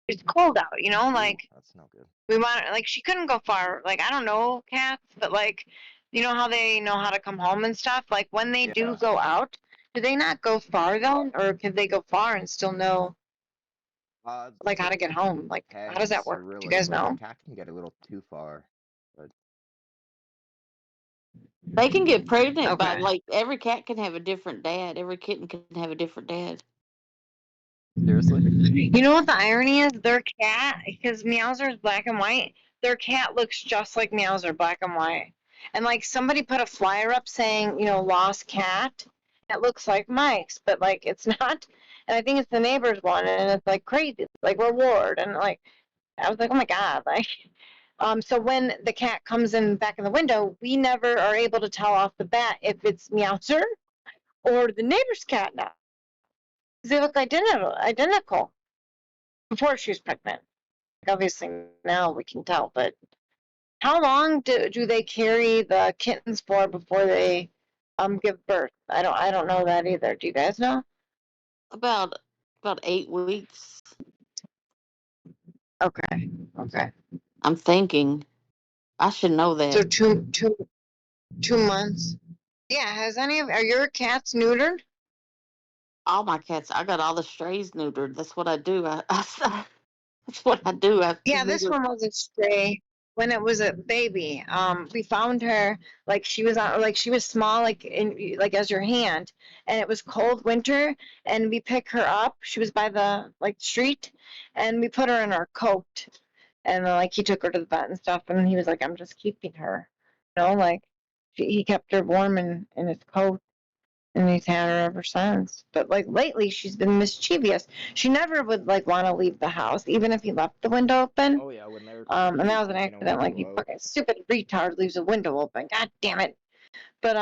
it's cold out, you know, Ooh, like that's no good. we want like she couldn't go far. Like I don't know cats, but like you know how they know how to come home and stuff. Like when they do Yeah. go out, do they not go far though, or could they go far and still know like how It to get home? Like how does that depends, work? Do you really. guys Like a know? cat can get a little too far, but They can get pregnant by Okay. like every cat can have a different dad. Every kitten can have a different dad. seriously? You know what the irony is? Their cat, because Meowser is black and white, their cat looks just like Meowser, black and white. And like somebody put a flyer up saying, you know, lost cat. It looks like Mike's, but like it's not. And I think it's the neighbor's one, and it's like crazy, it's like reward, and like I was like, oh my god, like. So when the cat comes in back in the window, we never are able to tell off the bat if it's Meowser or the neighbor's cat now. They look identical before she was pregnant. Obviously now we can tell, but how long do they carry the kittens for before they give birth? I don't know that either. Do you guys know? About 8 weeks. Okay. Okay. I'm thinking I should know So that. 2 months. Yeah, are your cats neutered? All my cats, I got all the strays neutered. That's what I do. That's what I do. I Yeah, this neuter. one was a stray when it was a baby. We found her like she was small like as your hand, and it was cold winter, and we pick her up. She was by the like street, and we put her in our coat, and like he took her to the vet and stuff, and he was like, "I'm just keeping her," you know, like he kept her warm in his coat. And he's had her ever since. But like lately, she's been mischievous. She never would like want to leave the house, even if he left the window open. Oh yeah, when they're And that cute, was an they're gonna want accident. to Like go you out. fucking stupid retard leaves a window open. God damn it. But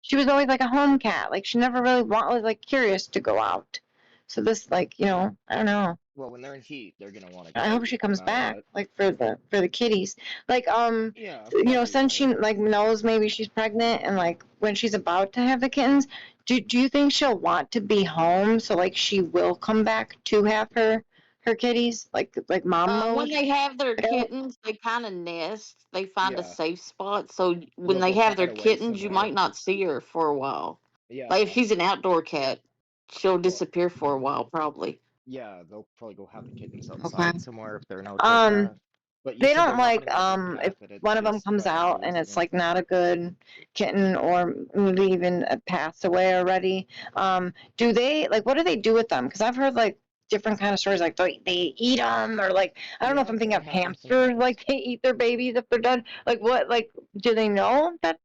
she was always like a home cat. Like she never really was like curious to go out. So this like I don't know. Well, when they're in heat, they're gonna want to I get hope out she no comes matter back, what. like for the kitties. Like Yeah, probably since she will. like knows maybe she's pregnant and like when she's about to have the kittens, do you think she'll want to be home so like she will come back to have her kitties like mom When mode? they have their Like, kittens, they kind of nest. They find a Yeah, safe spot. So when they'll they go have their hide away kittens, you somewhere. might not see her for a while. Like if Yeah, she's an outdoor cat, she'll well, disappear for a while, probably. yeah, they'll probably go have the kittens okay. outside somewhere if they're an outdoor Um, cat. But you they said don't they're not like an outdoor cat, if that it's one of them just comes by out and indoors it's again. like not a good kitten or maybe even passed away already. Do they like what do they do with them? Because I've heard like different kind of stories like they eat them or like I don't know if Yeah, I'm thinking that of happens hamsters sometimes. like they eat their babies if they're dead. Like what like do they know that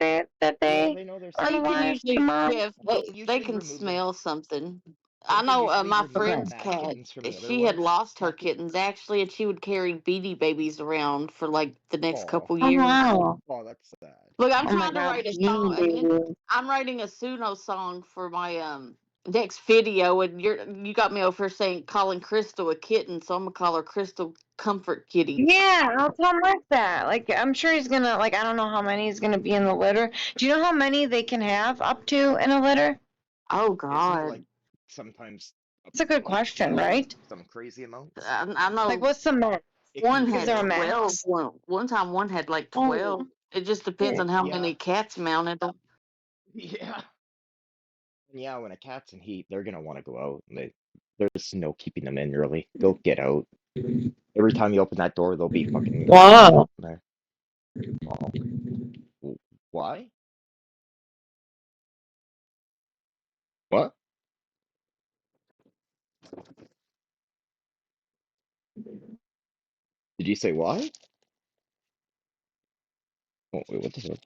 Yeah, they they know they're aren't They sick. can alive, the usually, mom? yeah, They'll they usually can remove the smell something. yeah, I they'll know usually my remove the Okay. friend's bad cat, kittens from the other she had ones. lost her kittens actually, and she would carry beady babies around for like the next Oh, couple Oh years. wow. oh, that's sad. Look, I'm Oh my trying to god, write a beanie song again. baby. I'm writing a Suno song for my next video, and you got me over here saying calling Crystal a kitten, so I'm gonna call her Crystal Comfort Kitty. Yeah, I'll tell Mark that. Like, I'm sure he's gonna, like, I don't know how many he's gonna be in the litter. Do you know how many they can have up to in a litter? Oh Isn't it like God, sometimes It's a good Like question, right? some crazy amounts. I Like, know what's the max? It can one Is had there a vary. 12. max? One time one had like Oh, 12. It just depends yeah. on how Yeah, many cats mounted them. yeah, yeah. When a cat's in heat, they're gonna want to go out. And there's no keeping them in really. They'll get out. Every time you open that door, they'll be fucking Wow. there. Oh, why? What? Did you say why? Oh, wait, what the fuck?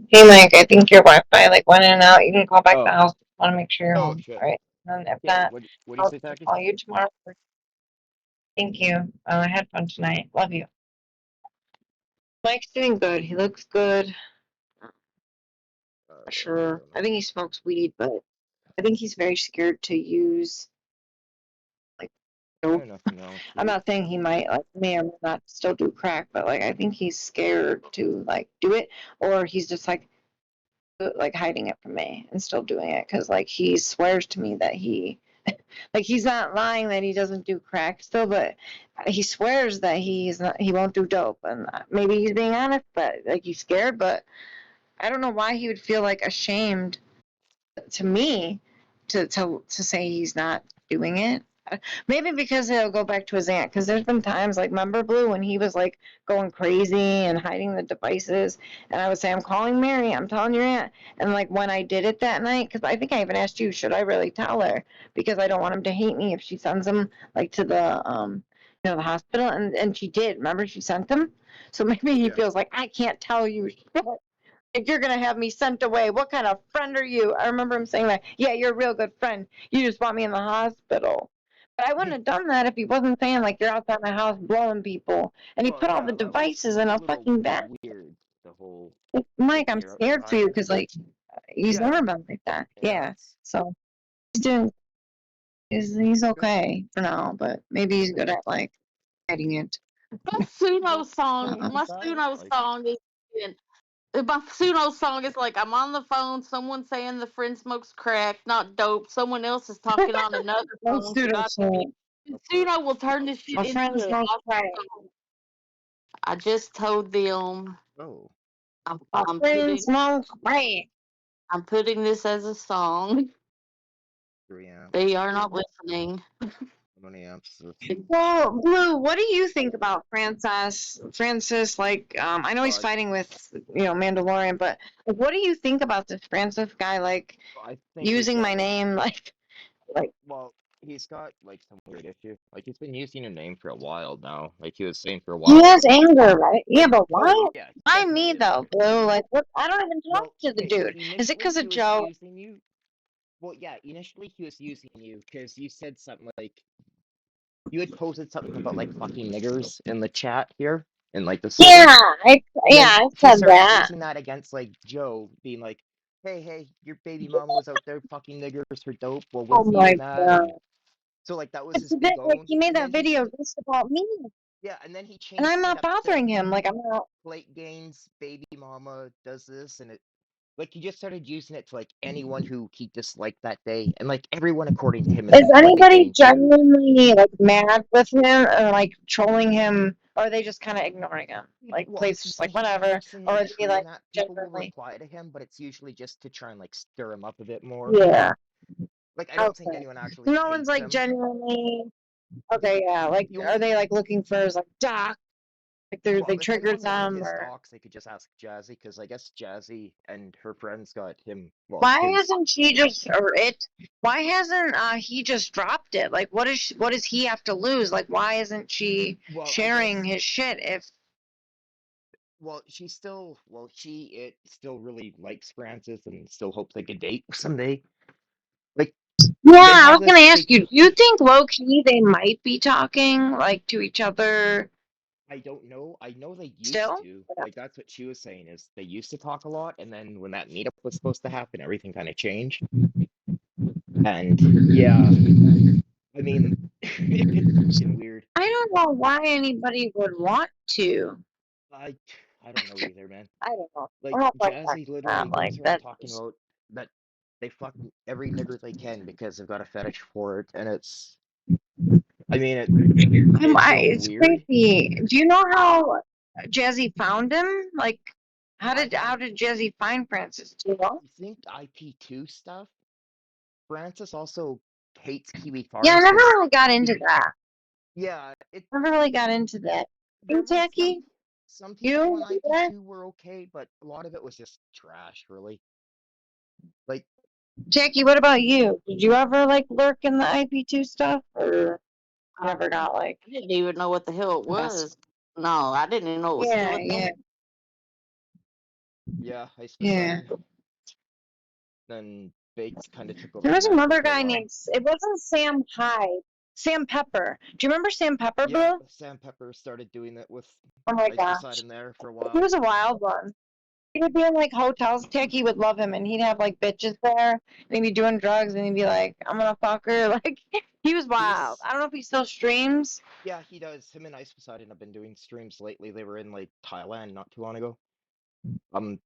Hey, Mike, I think your Wi-Fi like went in and out. You can call back the Oh, house. Want to make sure you're oh home. shit. All right. And if Okay, not, what do you I'll say, Taki? call you tomorrow. Thank you. I had fun tonight. Love you. Mike's doing good. He looks good. For I sure. don't I know. think he smokes weed, but I think he's very scared to use like Fair dope. enough, you know. I'm not saying he might like may or may not still do crack, but like I think he's scared to like do it, or he's just like hiding it from me and still doing it because like he swears to me that he like he's not lying that he doesn't do crack still, but he swears that he won't do dope, and maybe he's being honest, but like he's scared, but I don't know why he would feel like ashamed to me to say he's not doing it. Maybe because he'll go back to his aunt. Because there's been times like remember Blue when he was like going crazy and hiding the devices, and I would say I'm calling Mary, I'm telling your aunt, and like when I did it that night, because I think I even asked you, should I really tell her? Because I don't want him to hate me if she sends him like to the the hospital, and she did. Remember she sent him. So maybe he Yeah. feels like I can't tell you if you're gonna have me sent away, what kind of friend are you? I remember him saying that. Yeah, you're a real good friend. You just want me in the hospital. But I wouldn't have done that if he wasn't saying like you're outside my house blowing people. And he Well, put all the yeah, that was devices in a a little fucking bag. weird. The whole Like, Mike, thinking I'm you're scared for you outside. because like he's Yeah, never been like that. yeah, Yeah. it's So he's doing he's good. okay for now, but maybe he's good at like hiding it. Well, My with that, Suno like, song is my Suno song is like I'm on the phone, someone saying the friend smokes crack, not dope. Someone else is talking on another No phone. pseudo Forgot to shit. mute. for Suno will turn this shit My into friends a smoke gospel crack. song. I just told them oh, My I'm friends putting smoke crack. this as a song. 3 amps. They are not listening. How many amps is this? Well, Blue, what do you think about Francis? Francis, like, I know he's Uh, fighting with, Mandalorian, but like, what do you think about this Francis guy, like, I think he's using got my name, like, well, he's got like some weird issue. Like he's been using your name for a while now. Like he was saying for a he while, like, has anger, right? Yeah, but oh why? yeah, Why me definitely has though, anger. Blue? Like, what? I don't even talk Well, to the okay, dude. Is it initially because he of was Joe? using you. Well, yeah, initially he was using you because you said something like you had posted something about like fucking niggers in the chat here in like the server. Yeah, I, And yeah, then I he said started that. using that against like Joe, being like, hey, your baby mama was out there fucking niggers for dope. Well, Oh with you my and that, god. and so like that was It's his a bit big like own. he made And that then he video just about me, yeah, and then he and I'm changed it not up to bothering him. Like, I'm not. plate games, baby mama does this, and it like he just started using it to like anyone who he disliked that day, and like everyone according to him is Is like anybody against you. genuinely like mad with him or like trolling him, or are they just kind of ignoring him? Like, Well, place it's just like whatever, 90% or like are they true in like that people will genuinely? reply to him, but it's usually just to try and like stir him up a bit more. Yeah. Like I don't think Okay. anyone actually No one's hates like him. genuinely. Okay. Yeah. Like, The are only they like looking for his like doc? Like well, they if triggered anyone wanted them his or? docs, they could just ask Jazzy because I guess Jazzy and her friends got him. Well, Why his hasn't she just or it? Why hasn't he just dropped it? Like, what does he have to lose? Like, why isn't she well, I sharing guess his shit? If well, she still well, she it still really likes Francis and still hopes they could date someday. Like yeah, they I have was gonna this ask they you. Do you think low key they might be talking like to each other I don't know. I know they used still? to. Like that's what she was saying is they used to talk a lot, and then when that meetup was supposed to happen, everything kind of changed. And yeah, I mean, it's fucking weird. I don't know why anybody would want to. I I don't know either, man. I don't know. I'm Like not like that. Jazzy literally Like goes around that. talking about that they fuck every nigger they can because they've got a fetish for it, and I mean, it's so It's weird. crazy. Do you know how Jazzy found him? Like, I how have, did Jazzy find Francis? Do you know? I think IP2 stuff. Francis also hates Kiwi Yeah, I Farms never because really got into that. yeah, it Never really got into that. there You, was Tacky? some people You? on IP2 were okay, but a lot of it was just trash, really. Like, Jackie, what about you? Did you ever like lurk in the IP2 stuff, or never got like I didn't even know what the hell it messed? was. No, I didn't even know it was still Yeah, a yeah, thing. yeah, Ice yeah. Poseidon. Then Bake kind of took over There from was that another for a guy while. named. It wasn't Sam Hyde. Sam Pepper. Do you remember Sam Pepper, Yeah, Blue? Sam Pepper started doing it with Oh my Ice gosh, Poseidon there for a he while. was a wild one. He would be in like hotels. Tacky would love him, and he'd have like bitches there, and he'd be doing drugs, and he'd be like, "I'm gonna fuck her." Like he was wild. He's I don't know if he still streams. Yeah, he does. Him and Ice Poseidon have been doing streams lately. They were in like Thailand not too long ago. Um,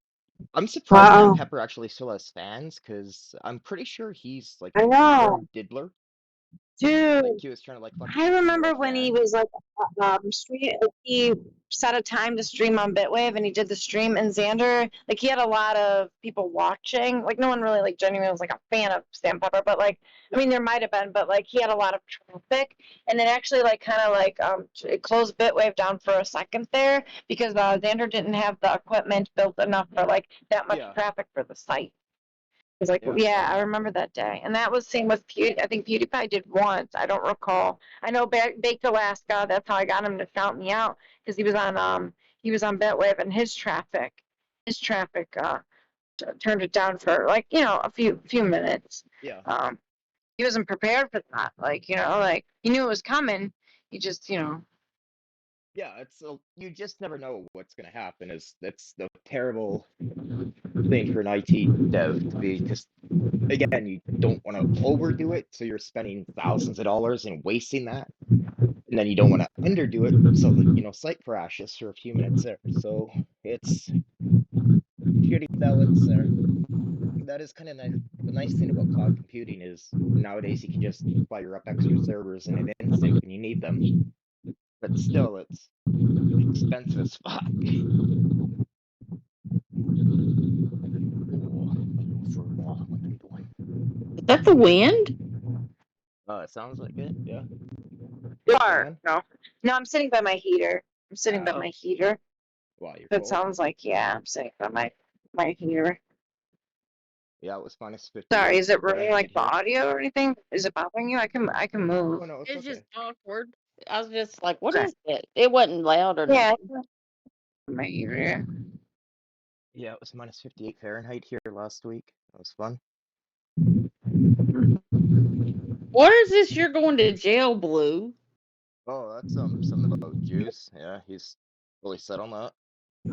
I'm surprised Sam Wow, Pepper actually still has fans because I'm pretty sure he's like I a know, born diddler. Like dude. he was trying to like fuck a I 15-year-old remember when he fan. was like he set a time to stream on Bitwave and he did the stream and Xander, like he had a lot of people watching. Like no one really like genuinely was like a fan of Sam Pepper, but like I Yeah, mean there might have been, but like he had a lot of traffic and it actually like kind of like it closed Bitwave down for a second there because Xander didn't have the equipment built enough for like that much yeah, traffic for the site. He's like, yeah. I yeah, saw I that. remember that day. And that was same with I think PewDiePie did once. I don't recall. I know Baked Alaska. That's how I got him to shout me out because he was on Betwave and his traffic turned it down for like a few minutes. Yeah, Um, he wasn't prepared for that. Like like he knew it was coming. He just yeah. You just never know what's gonna happen. Is That's the terrible thing for an IT dev to be because again, you don't want to overdo it, so you're spending thousands of dollars and wasting that. And then you don't want to underdo it so that site crashes for a few minutes there. So it's shitty balance there. That is kind of nice. The nice thing about cloud computing is nowadays you can just fire up extra servers in an instant when you need them, but still it's expensive as fuck. Oh, might go for a while. Might be the one. Is that the wind? It sounds like it. Yeah. you You a are. fan? No, I'm sitting by my heater. I'm sitting by Oh, my heater. wow, you're That cold. sounds like yeah. I'm sitting by my heater. Yeah, it was minus Sorry, 58 is it ruining Fahrenheit like the here. audio or anything? Is it bothering you? I can move. Oh no, it's It's just okay. awkward. I was just like, what Okay. is it? It wasn't loud or Yeah, nothing. my ear. Yeah, it was minus 58 Fahrenheit here last week. That was fun. What is this? You're going to jail, Blue? Oh, that's something about Juice. Yeah, he's really set on that.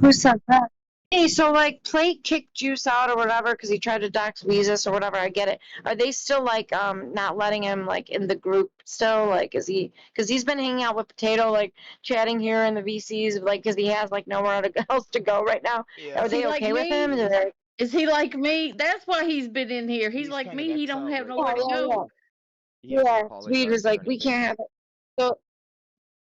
Who said that? Hey, so like Plate kicked Juice out or whatever because he tried to dox Weezus or whatever. I get it. Are they still like not letting him like in the group still? Like is he because he's been hanging out with Potato like chatting here in the VCs like because he has like nowhere else to go right now. Are Is Yeah, he they like okay with him? me? Yeah, Is he like me? That's why he's been in here. He's he's like kind of me. He don't exiled have right nowhere to now. yeah, yeah. go. He hasn't Yeah, Tweed was apologized or like, we anything. can't have it. So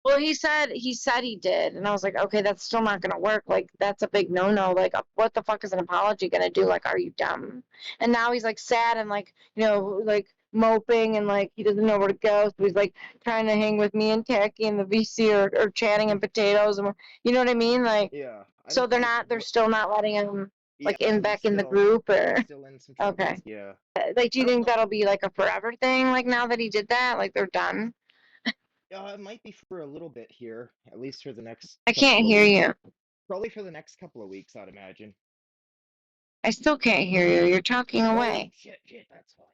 well, he said he did, and I was like, okay, that's still not gonna work. Like, that's a big no-no. Like, what the fuck is an apology gonna do? Like, are you dumb? And now he's like sad and like, like moping and like he doesn't know where to go. So he's like trying to hang with me and Tacky in the VC or chatting and potatoes and you know what I mean? Like, Yeah, I so don't know they're what. still not letting him like Yeah, in back in the group he's or still in some okay. troubles. Yeah, Like, do I you don't think know. that'll be like a forever thing? Like now that he did that, like they're done. It might be for a little bit here, at least for the next I can't couple of hear weeks. you. Probably for the next couple of weeks, I'd imagine. I still can't hear you. You're talking Oh away. shit, that's why.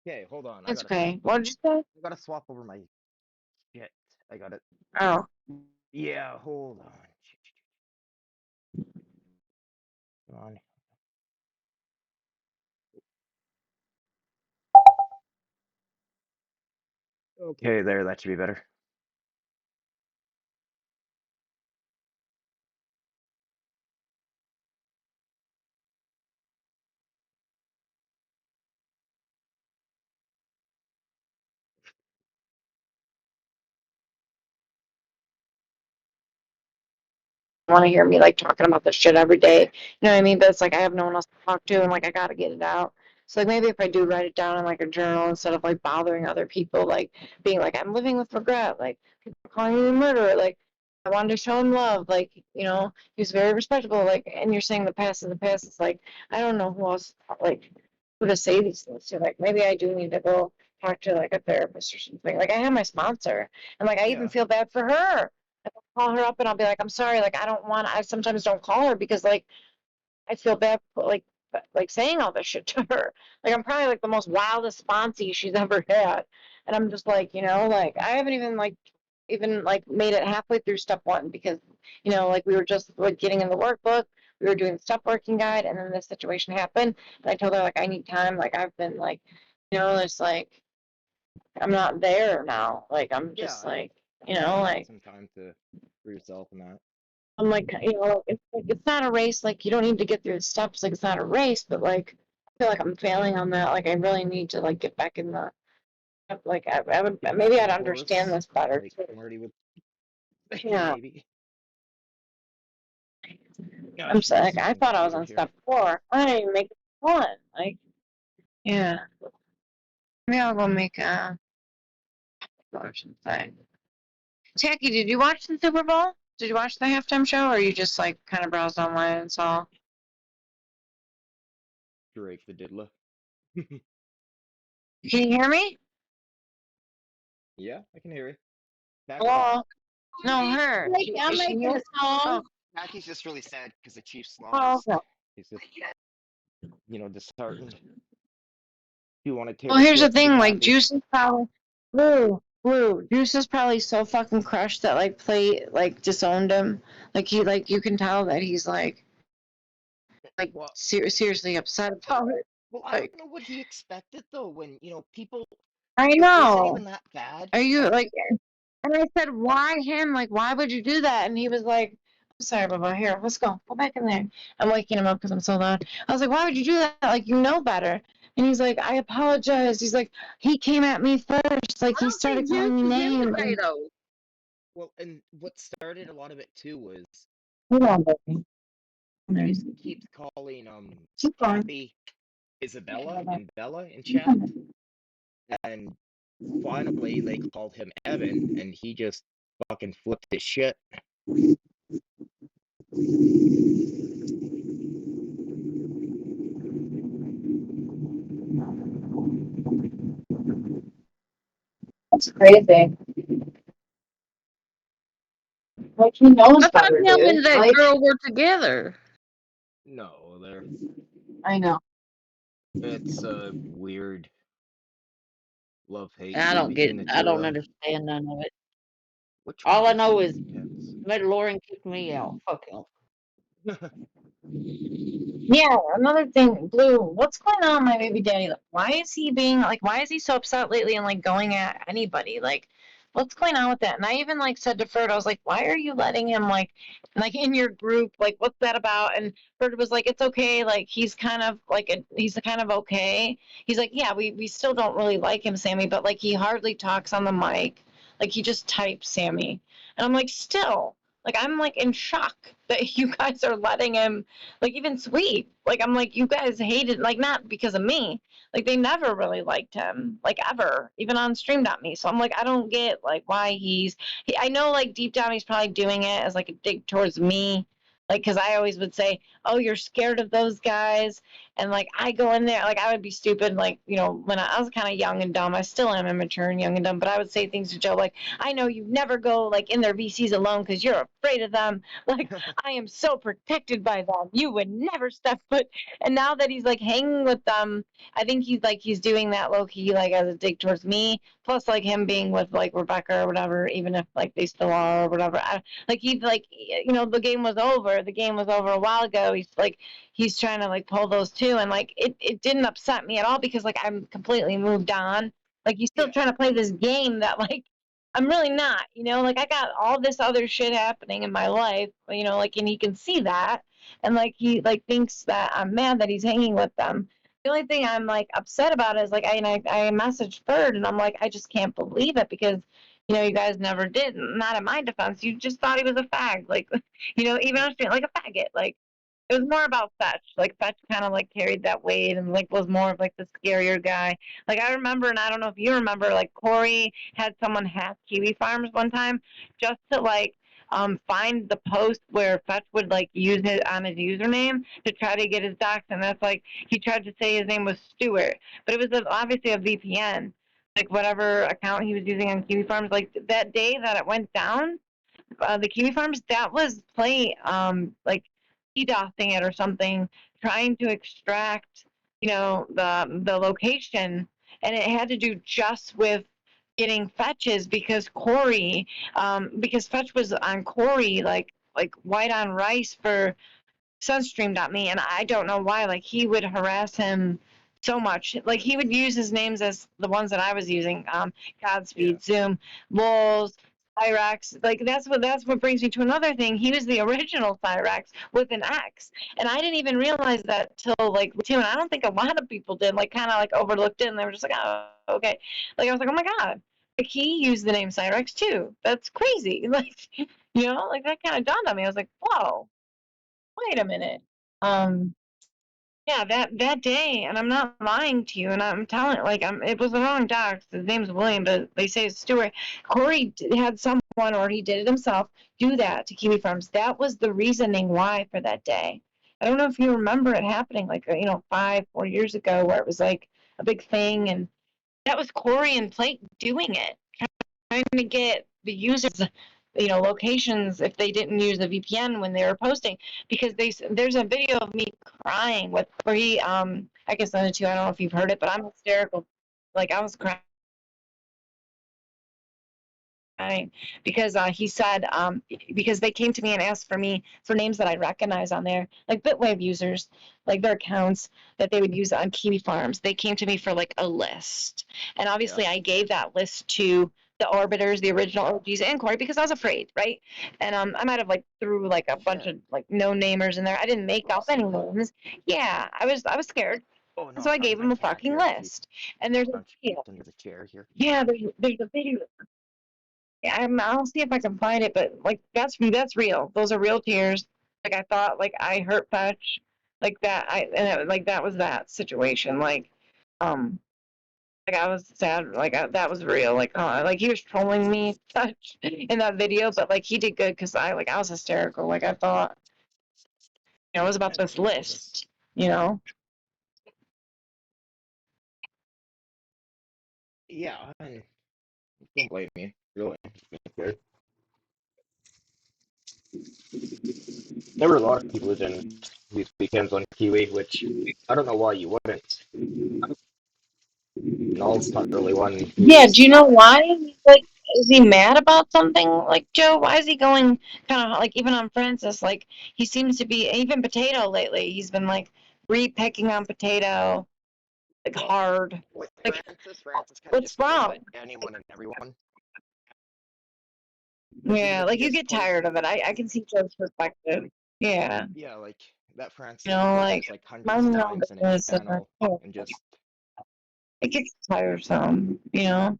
Okay, hold on. That's okay. What did you say? I gotta swap over my shit. I got it. Oh, Yeah, hold on. Come on. Okay, there. That should be better. want to hear me like talking about this shit every day. You know what I mean? But it's like I have no one else to talk to, and like I gotta get it out. So like maybe if I do write it down in like a journal instead of like bothering other people, like being like I'm living with regret, like people calling me a murderer, like I wanted to show him love, like he was very respectable, like and you're saying the past is the past. It's like I don't know who else like who to say these things to. Like maybe I do need to go talk to like a therapist or something. Like I have my sponsor, and like I even Yeah, feel bad for her. Call her up and I'll be like, I'm sorry, like I sometimes don't call her because like I feel bad like saying all this shit to her. Like I'm probably like the most wildest sponsee she's ever had. And I'm just like, like I haven't even made it halfway through step one because, like we were just like getting in the workbook, we were doing the step working guide, and then this situation happened. And I told her like I need time. Like I've been like, it's like I'm not there now. Like I'm yeah, just like, yeah. You need like some time for yourself and that. I'm like, it's not a race. Like, you don't need to get through the steps. Like, it's not a race, but like, I feel like I'm failing on that. Like, I really need to like get back in the like. I would Get back maybe on I'd the understand horse, this better like too. Marty would say, Yeah, maybe. I'm Gosh, so, there's like, I something thought I was weird on here. step four. I didn't even make it one. Like, yeah, maybe I'll go make a motion thing. Jackie, did you watch the Super Bowl? Did you watch the halftime show, or you just like kind of browsed online and saw? Drake the Diddler. Can you hear me? Yeah, I can hear you. Back off. Hello? No, her. I'm Is she making here? a song. Oh, Jackie's just really sad because the Chiefs oh, lost. okay. He's just, disheartened. You want to Well, Taylor here's the Swift to be thing, like happy? Juice is probably Blue. Juice is probably so fucking crushed that disowned him. Like he like you can tell that he's Well, seriously upset about it. I don't Like know what he expected though. When people, I it wasn't know. even that bad, Are you and like? And I said, why him? Like, why would you do that? And he was like, I'm sorry, Baba. Here, let's go. Go back in there. I'm waking him up because I'm so loud. I was like, why would you do that? Like, you know better. And he's like, I apologize. He's like, he came at me first. Like, I he don't think started Juice calling me is names. in And, potato. well, and what started a lot of it too was hold on, baby. Juice keeps calling Keep going. Kathy Isabella and Bella in chat, and finally they called him Evan, and he just fucking flipped his shit. That's crazy. Like, he knows I thought better, him dude. and that Like, girl were together. No, there. I know. It's a weird love-hate I don't get between it. the I two of don't them. understand none of it. Which one All I is know more is intense? let Lauren kick me out. Fuck him. Yeah, another thing, Blue, what's going on with my baby daddy? Like, why is he so upset lately and like going at anybody? Like, what's going on with that? And I even like said to Ferd, I was like, why are you letting him like in your group? Like, what's that about? And Ferd was like, it's okay. Like, he's kind of okay. He's like, yeah, we still don't really like him, Sammy, but like he hardly talks on the mic. Like he just types Sammy. And I'm like, still, like I'm like in shock that you guys are letting him like even Sweet, like I'm like you guys hated like not because of me, like they never really liked him like ever, even on Stream.me. So I'm like I don't get like why I know like deep down he's probably doing it as like a dig towards me, like because I always would say, oh you're scared of those guys, and like I go in there like I would be stupid like when I was kind of young and dumb. I still am immature and young and dumb, but I would say things to Joe like I know you never go like in their VCs alone because you're afraid of them. Like I am so protected by them. You would never step foot. And now that he's like hanging with them, I think he's doing that low key like as a dig towards me. Plus like him being with like Rebecca or whatever, even if like they still are or whatever. Like he's like the game was over. The game was over a while ago. He's trying to like pull those two, and like it didn't upset me at all because like I'm completely moved on. Like he's still Yeah. trying to play this game that like I'm really not, like I got all this other shit happening in my life, like and he can see that and like he like thinks that I'm mad that he's hanging with them. The only thing I'm like upset about is like I messaged Bird and I'm like I just can't believe it because You guys never did. Not in my defense. You just thought he was a fag. Like, even understand, like a faggot. Like, it was more about Fetch. Like Fetch kind of like carried that weight and like was more of like the scarier guy. Like I remember, and I don't know if you remember, like Corey had someone hack Kiwi Farms one time just to like find the post where Fetch would like use it on his username to try to get his docs, and that's like he tried to say his name was Stewart, but it was obviously a VPN. Like whatever account he was using on Kiwi Farms, like that day that it went down, the Kiwi Farms, that was play like DDoSing it or something, trying to extract, the location, and it had to do just with getting fetches because Fetch was on Corey like white on rice for Sunstream.me, and I don't know why. Like he would harass him so much. Like he would use his names as the ones that I was using. Yeah. Godspeed, Zoom, Lulz, Cyrax. Like that's what brings me to another thing. He was the original Cyrax with an X, and I didn't even realize that till like too. And I don't think a lot of people did. Like kind of like overlooked it, and they were just like, oh, okay. Like I was like, oh my god. Like he used the name Cyrax too. That's crazy. Like like that kind of dawned on me. I was like, whoa, wait a minute. Um, yeah, that day, and I'm not lying to you, and I'm telling like it was the wrong doc. His name's William, but they say it's Stewart. Corey had someone, or he did it himself, do that to Kiwi Farms. That was the reasoning why for that day. I don't know if you remember it happening, like 5-4 years ago, where it was like a big thing, and that was Corey and Plate doing it, trying to get the users, locations if they didn't use the VPN when they were posting. Because there's a video of me crying with where he I can send it to you. I don't know if you've heard it, but I'm hysterical. Like I was crying because he said because they came to me and asked for me for names that I recognize on there, like Bitwave users, like their accounts that they would use on Kiwi Farms. They came to me for like a list, and Yeah. obviously I gave that list to the Orbiters, the original OGs, and Corey because I was afraid, right? And I might have like threw like a bunch Yeah. of like no namers in there. I didn't make up any names. Yeah, I was scared, Oh no, so I gave I him a can't fucking hear it. He's list. And there's a crouched video. under the chair here. Yeah, there's a video. Yeah, I'll see if I can find it, but like that's real. Those are real tears. Like I thought, like I hurt Fetch, like that. Like that was that situation. Um, like I was sad. Like that was real. Like he was trolling me Fetch in that video, but like he did good because I was hysterical. Like I thought, it was about Yeah, this no, that's list. You know. yeah. I don't blame me. Really. There there were a lot of people who didn't use weekends on Kiwi, which I don't know why you wouldn't. Null's not really one Yeah. Do who's you know why? Like, is he mad about something? Like Joe, why is he going kind of like even on Francis? Like he seems to be even Potato lately. He's been like re-picking on Potato like well hard. with Like Francis. Francis kind of what's just goes wrong? at anyone and everyone. Like even Yeah, if he like you just get tired posts, of it. I can see Joe's perspective. Yeah, yeah, like that Francis post like was like hundreds of minding your own times in his business. channel, Oh, and just it gets tiresome. yeah,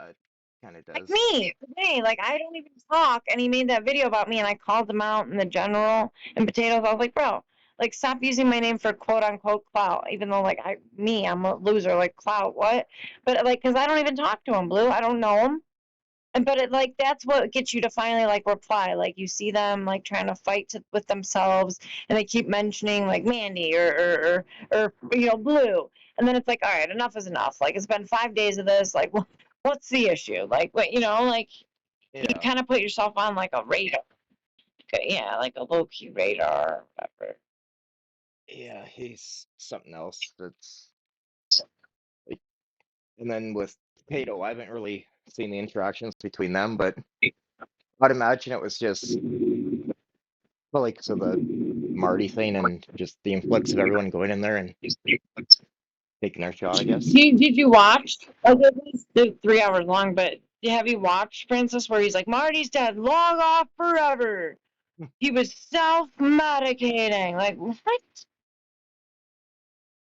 it kind of Like does. me today, like I don't even talk, and he made that video about me, and I called him out in the general and potatoes. I was like, bro, like stop using my name for quote unquote clout, even though like I'm a loser, like clout, what? But like, cause I don't even talk to him, Blue. I don't know him, and but it like that's what gets you to finally like reply. Like you see them like trying to fight with themselves, and they keep mentioning like Mandy or Blue, and then it's like, all right, enough is enough. Like it's been 5 days of this. Like, what's the issue? Like, what like you Yeah, kind of put yourself on like a radar. Yeah, like a low key radar or whatever. yeah, he's something else. That's like, and then with Potato, I haven't really seen the interactions between them, but I'd imagine it was just well, like so the Marty thing and just the influx of everyone going in there and taking their shot, I guess. Did you watch? Like it's 3 hours long, but have you watched Francis where he's like, Marty's dead, log off forever. He was self medicating. Like, what?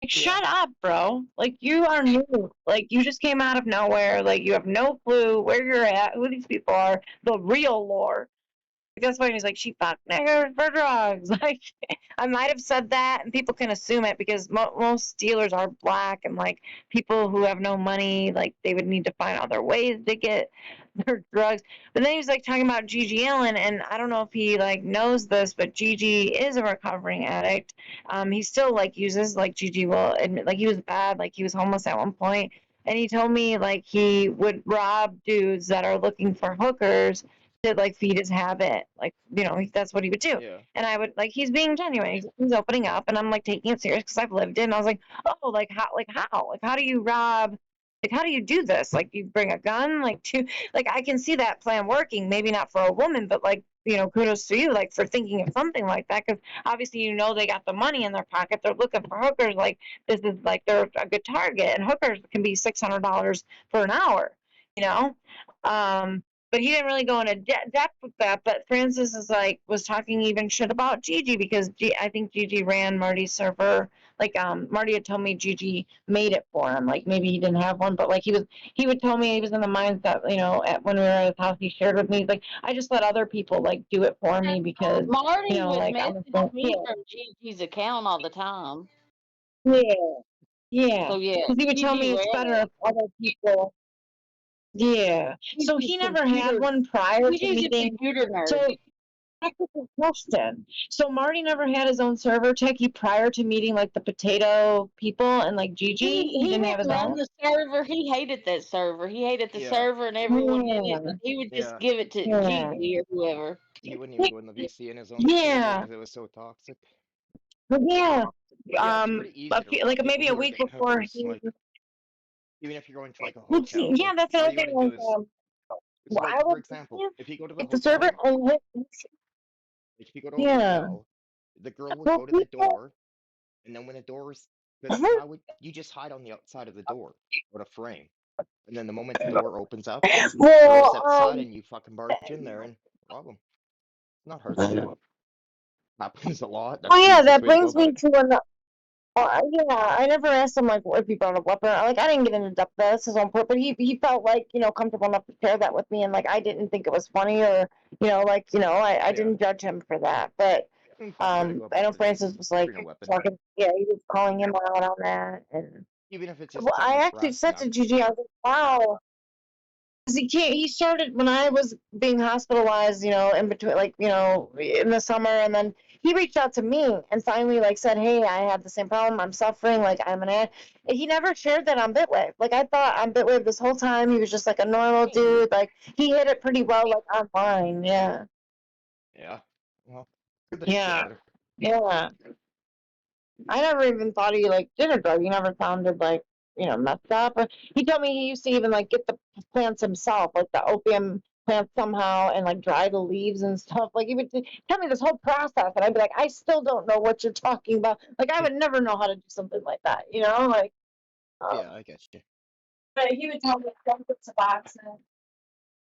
shut up, bro. Like, you are new. Like, you just came out of nowhere. Like, you have no clue where you're at, who these people are, the real lore. That's why he's like, she fucked niggers for drugs. Like, I might have said that, and people can assume it because most dealers are black, and like people who have no money, like they would need to find other ways to get their drugs. But then he was like talking about Gigi Allen, and I don't know if he like knows this, but Gigi is a recovering addict. He still like uses, like Gigi will admit, like he was bad, like he was homeless at one point, and he told me like he would rob dudes that are looking for hookers to like feed his habit. Like, that's what he would do. Yeah. And I would like, he's being genuine. He's opening up, and I'm like taking it serious because I've lived it. And I was like, oh, like how do you rob? Like, how do you do this? Like, you bring a gun, like I can see that plan working. Maybe not for a woman, but like, kudos to you, like for thinking of something like that. Because obviously, they got the money in their pocket. They're looking for hookers. Like, this is like they're a good target, and hookers can be $600 for an hour. You know, but he didn't really go into depth with that. But Francis was talking even shit about Gigi because I think Gigi ran Marty's server. Like, Marty had told me Gigi made it for him. Like, maybe he didn't have one, but like he would tell me he was in the mindset, when we were at his house, he shared with me, like, I just let other people like do it for me because, Marty would like, I'm message me yeah, from Gigi's account all the time. yeah, yeah. So yeah, Because he would tell Gigi me it's ran better it. if other people. Yeah. So Gigi's he never had computer. one prior to Gigi's a meeting. computer nerd. So technical question. So Marty never had his own server techie prior to meeting like the potato people and like Gigi. He He didn't didn't have his run own. the server. He hated that server. He hated the Yeah. server and everyone in it. Yeah. And he would just Yeah. give it to Yeah. Gigi or whoever. He wouldn't even go in the VC in his own server Yeah. because it was so toxic. But yeah. But yeah, it's pretty easy to rob Like people maybe a who are week getting before hookers. he. Like, even if you're going to like a hotel, Yeah, that's all another you thing. gotta do is, it's Well, like, I for would example, if you go to the like the server hotel, and if you go to a yeah. hotel, the girl would Well, go to the people. door, and then when the door's, because how would you just hide on the outside of the door with a frame, and then the moment the door opens up, girl Well, outside, and you fucking barge in there and rob them. Not hard to do. Happens a lot. That's the yeah, easiest that way to go brings about me it. to another. Yeah, I never asked him like if he brought a weapon. Like, I didn't get into depth. That's his own part. But he felt like comfortable enough to share that with me, and like I didn't think it was funny or I Yeah. didn't judge him for that. But Fun way to go I about know it is Francis was like bring a weapon, talking. Yeah, he was calling him out on that, and even if it's just well, something I to actually brass him said up. to Gigi, I was like, wow. 'Cause he can't. He started when I was being hospitalized, in between, like, in the summer, and then he reached out to me and finally, like, said, "Hey, I have the same problem. I'm suffering. Like, I'm an ad." He never shared that on Bitwave. Like, I thought on Bitwave this whole time he was just like a normal dude. Like, he hit it pretty well, like online. Yeah, Yeah. Well, good that he yeah, shared it. yeah. I never even thought he like did a drug. He never sounded like messed up. Or he told me he used to even like get the plants himself, like the opium plants somehow, and like dry the leaves and stuff. Like he would tell me this whole process, and I'd be like, I still don't know what you're talking about. Like I would never know how to do something like that. Like. Yeah, I get you. But he would tell me, don't get Suboxone.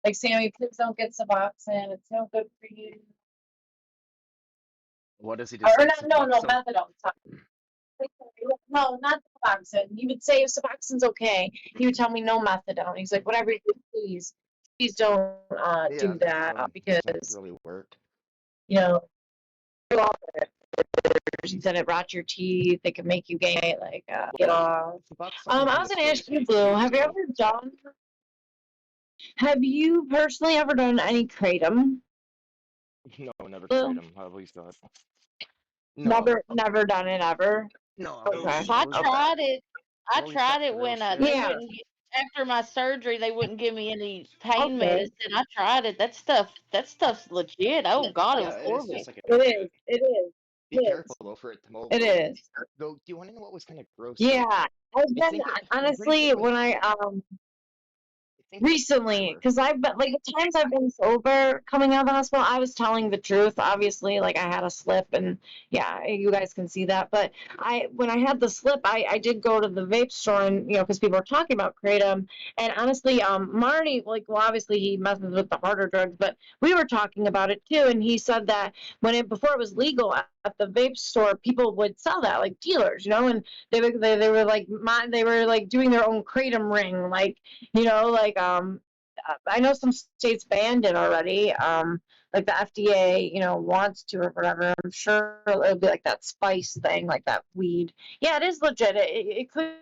Like, Sammy, please don't get Suboxone. It's no good for you. What does he just Or say? not, no, Suboxone? methadone. No, not Suboxone. He would say if Suboxone's okay, he would tell me no methadone. He's like, whatever you do, please don't Yeah, do that methadone doesn't because really work. you know he said it rots your teeth. It can make you gay. Like get Well, off. Suboxone I can was gonna ask you, dissociate Blue. you, so Have you personally ever done any kratom? no, never Blue? kratom. I've always thought. No, Never done it ever. no, Okay. I Okay. tried it. I I always tried thought it real when shit. they Yeah. wouldn't after my surgery. They wouldn't give me any pain Okay. medicine. I tried it. That stuff's legit. Oh God, it Yeah, was it is horrible. just like a It shit. is. It is. Be It careful is. though for it to mold It though. is. Though, do you want to know what was kind of gross though? Yeah. I've I been think it. I'm pretty sure honestly it was. when I I think it was recently, flour. because I've been like the times I've been sober coming out of the hospital, I was telling the truth. Obviously, like I had a slip, and yeah, you guys can see that. But when I had the slip, I did go to the vape store, and because people were talking about kratom, and honestly, Marty, like, well, obviously he messes with the harder drugs, but we were talking about it too, and he said that before it was legal, at the vape store, people would sell that, like dealers, and they were like they were like doing their own kratom ring, like like I know some states banned it already, like the FDA, wants to or whatever. I'm sure it'll be like that spice thing, like that weed. Yeah, it is legit. It could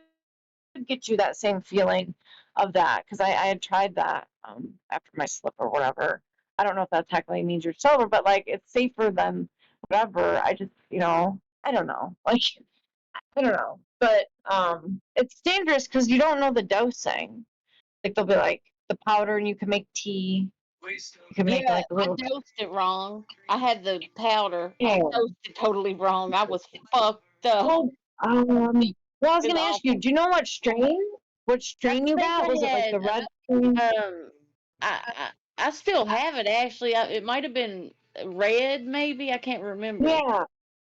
get you that same feeling of that because I had tried that after my slip or whatever. I don't know if that technically means you're sober, but like it's safer than whatever. I just, I don't know. Like, I don't know. But it's dangerous because you don't know the dosing. Like, they'll be like the powder and you can make tea. You can make Yeah, like a I little. dosed it wrong. I had the powder. I Yeah. dosed it totally wrong. I was fucked up. Well, well, I was It was gonna ask you, awful. do you know what strain? What I strain you think got? Was I it like had the red strain? I still have it actually. It might have been red, maybe. I can't remember. Yeah.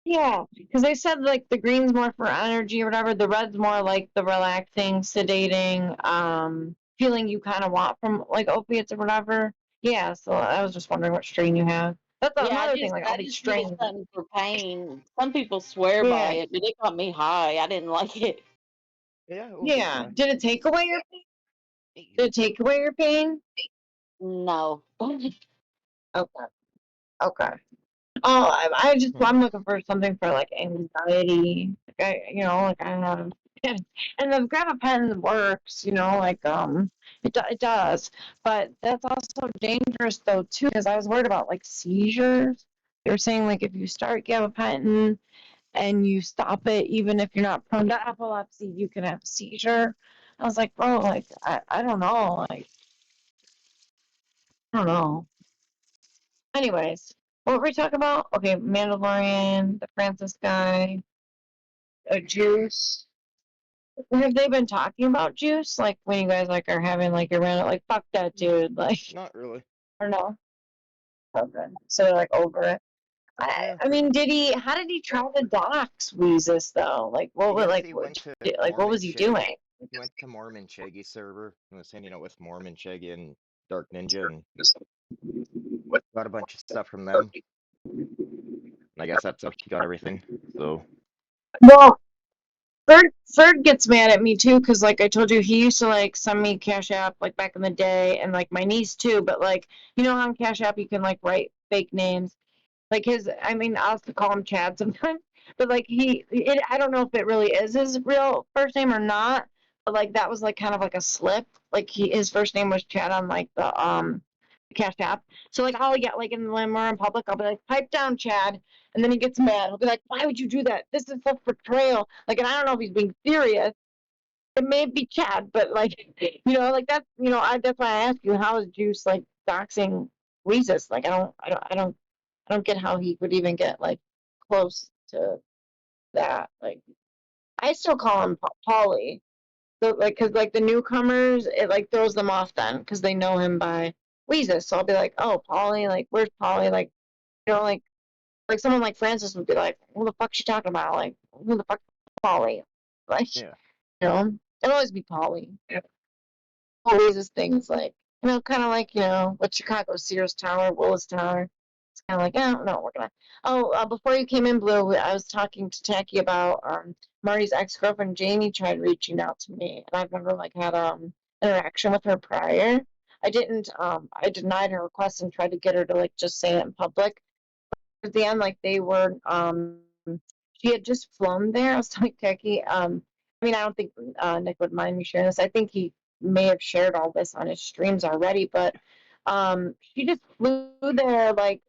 Yeah, because they said like the green's more for energy or whatever. The red's more like the relaxing, sedating, feeling you kind of want from like opiates or whatever. Yeah, so I was just wondering what strain you have. That's Yeah, another thing, like all I these just needed strains. something for pain. Some people swear by Yeah, it, but it got me high. I didn't like it. Yeah, it will get you yeah. high. Did it take away your pain? Did it take away your pain? No. Okay, okay. Oh, I just Hmm. I'm looking for something for like anxiety. Like like I have, and the gabapentin works. Like it does, but that's also dangerous though too because I was worried about like seizures. They were saying like if you start gabapentin and you stop it, even if you're not prone to epilepsy, you can have a seizure. I was like, bro, like I don't know, like I don't know. Anyways, what were we talking about? Okay, Mandalorian, the Francis guy, Juice. Have they been talking about Juice? Like when you guys like are having like your random like fuck that dude, like Not really. or no? Okay. So they're like over it. I Yeah, I mean, did he? How did he try to dox Weezus though? Like I guess he what? went to What Mormon was he Shaggy. doing? He went to Mormon Shaggy server and was hanging out with Mormon Shaggy and Dark Ninja and got a bunch of stuff from them. And I guess that's how he got everything. So Well, Ferd gets mad at me too because like I told you he used to like send me Cash App like back in the day and like my niece too, but like how on Cash App you can like write fake names. Like I mean, I'll call him Chad sometimes, but like I don't know if it really is his real first name or not. But like that was like kind of like a slip. Like his first name was Chad on like the Cash App. So like I'll get like when we're in public, I'll be like, pipe down, Chad, and then he gets mad. He'll be like, why would you do that? This is self betrayal. Like, and I don't know if he's being serious. It may be Chad, but like like that's that's why I ask you, how is Juice like doxing Weezus? Like I don't get how he would even get like close to that. Like I still call him Paulie. So like, cause like the newcomers, it like throws them off then because they know him by Weezus. So I'll be like, oh, Paulie, like where's Paulie? Like like someone like Francis would be like, who the fuck's she talking about? Like who the fuck is Paulie? Like yeah, it'll always be Paulie. Always this thing is like, kind of like, what Chicago, Sears Tower, Willis Tower. It's kind of like, oh, no, we're gonna. Oh, before you came in, Blue, I was talking to Tacky about Marty's ex-girlfriend, Jamie, tried reaching out to me, and I've never like had interaction with her prior. I denied her request and tried to get her to like just say it in public. At the end, like they were, she had just flown there. I was telling Tacky, I mean, I don't think Nick would mind me sharing this. I think he may have shared all this on his streams already, but she just flew there like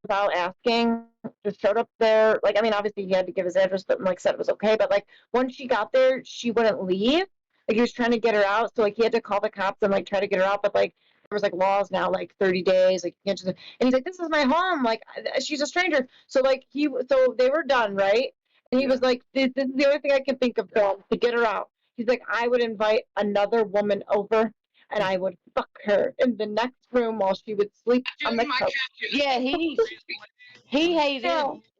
without asking, just showed up there. Like, I mean, obviously he had to give his address, but like said it was okay. But like once she got there, she wouldn't leave. Like he was trying to get her out, so like he had to call the cops and like try to get her out. But like there was like laws now, like 30 days, like you can't just. And he's like, "This is my home. Like she's a stranger." So like so they were done, right? And he yeah. was like, "This is the only thing I can think of, Phil, to get her out." He's like, "I would invite another woman over and I would fuck her in the next room while she would sleep on the couch." Yeah, Yeah,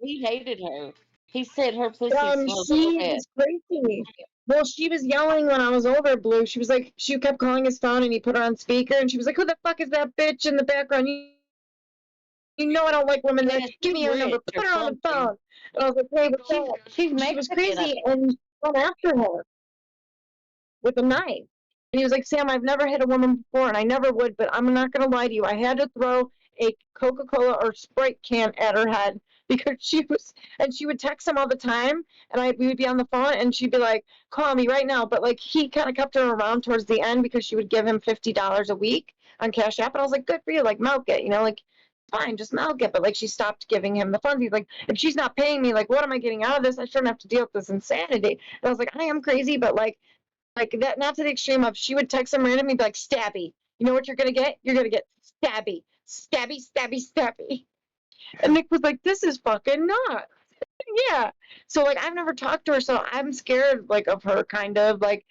he hated her. He said her pussy smelled like she shit. was crazy. Well, she was yelling when I was over, Blue. She was like, she kept calling his phone and he put her on speaker and she was like, who the fuck is that bitch in the background? You know I don't like women that Yeah, give me she's her number, rich put or her on the something. phone. And I was like, hey, what's She's up? she's And she was Mexican. crazy and went after her with a knife. And he was like, Sam, I've never hit a woman before and I never would, but I'm not going to lie to you. I had to throw a Coca-Cola or Sprite can at her head because she would text him all the time. And we would be on the phone and she'd be like, call me right now. But like, he kind of kept her around towards the end because she would give him $50 a week on Cash App. And I was like, good for you. Like, milk it, like, fine, just milk it. But like, she stopped giving him the funds. He's like, if she's not paying me, like, what am I getting out of this? I shouldn't have to deal with this insanity. And I was like, I am crazy, but like that, not to the extreme of she would text him randomly, be like, stabby. You know what you're gonna get? You're gonna get stabby, stabby, stabby, stabby. And Nick was like, this is fucking nuts. Yeah. So like I've never talked to her, so I'm scared like of her kind of like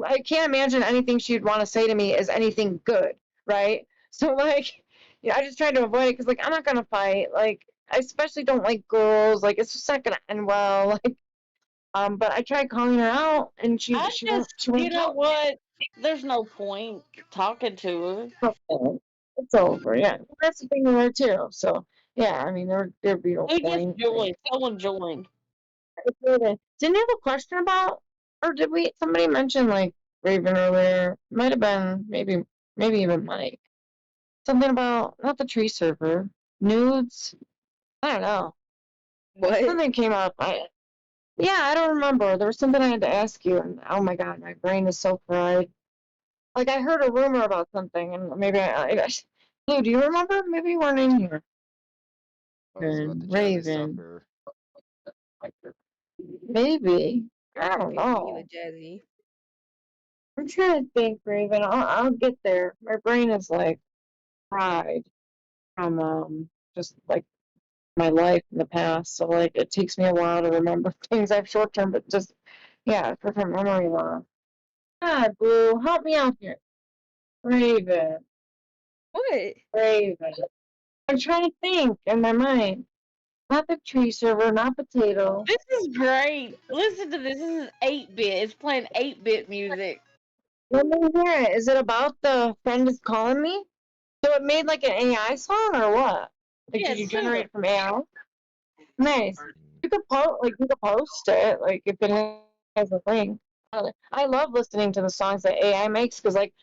I can't imagine anything she'd want to say to me is anything good, right? So like yeah, I just tried to avoid it because like I'm not gonna fight. Like I especially don't like girls. Like it's just not gonna end well. Like but I tried calling her out and I she won't just, she you won't know talk. what? There's no point talking to her. Okay. It's over. Yeah, that's the thing with her too. So yeah, I mean there'd be no Who just point. joined? Someone joined. Didn't you have a question about, or did we? Somebody mentioned like Raven earlier. Might have been maybe even Mike. Something about not the tree server nudes. I don't know. What? Something came up. Yeah, I don't remember. There was something I had to ask you, and oh my god, my brain is so fried. Like I heard a rumor about something, and maybe Blue, do you remember? Maybe you weren't in here. Oh, is it about the jazzy stuff Raven. or? Maybe. I don't Maybe me know. with Jazzy. I'm trying to think, Raven. I'll get there. My brain is like fried from just like my life in the past. So like it takes me a while to remember things. I have short term, but just yeah, for memory loss. God, Blue, help me out here. Raven. What? Raven. I'm trying to think in my mind. Not the tree server, not potato. This is great. Listen to this. This is 8-bit. It's playing 8-bit music. Let me hear it. Is it about the friend is calling me? So it made like an AI song or what? Like, Yeah, did you generate sort it from AI? Nice. You could post it, like if it has a link. I love listening to the songs that AI makes because like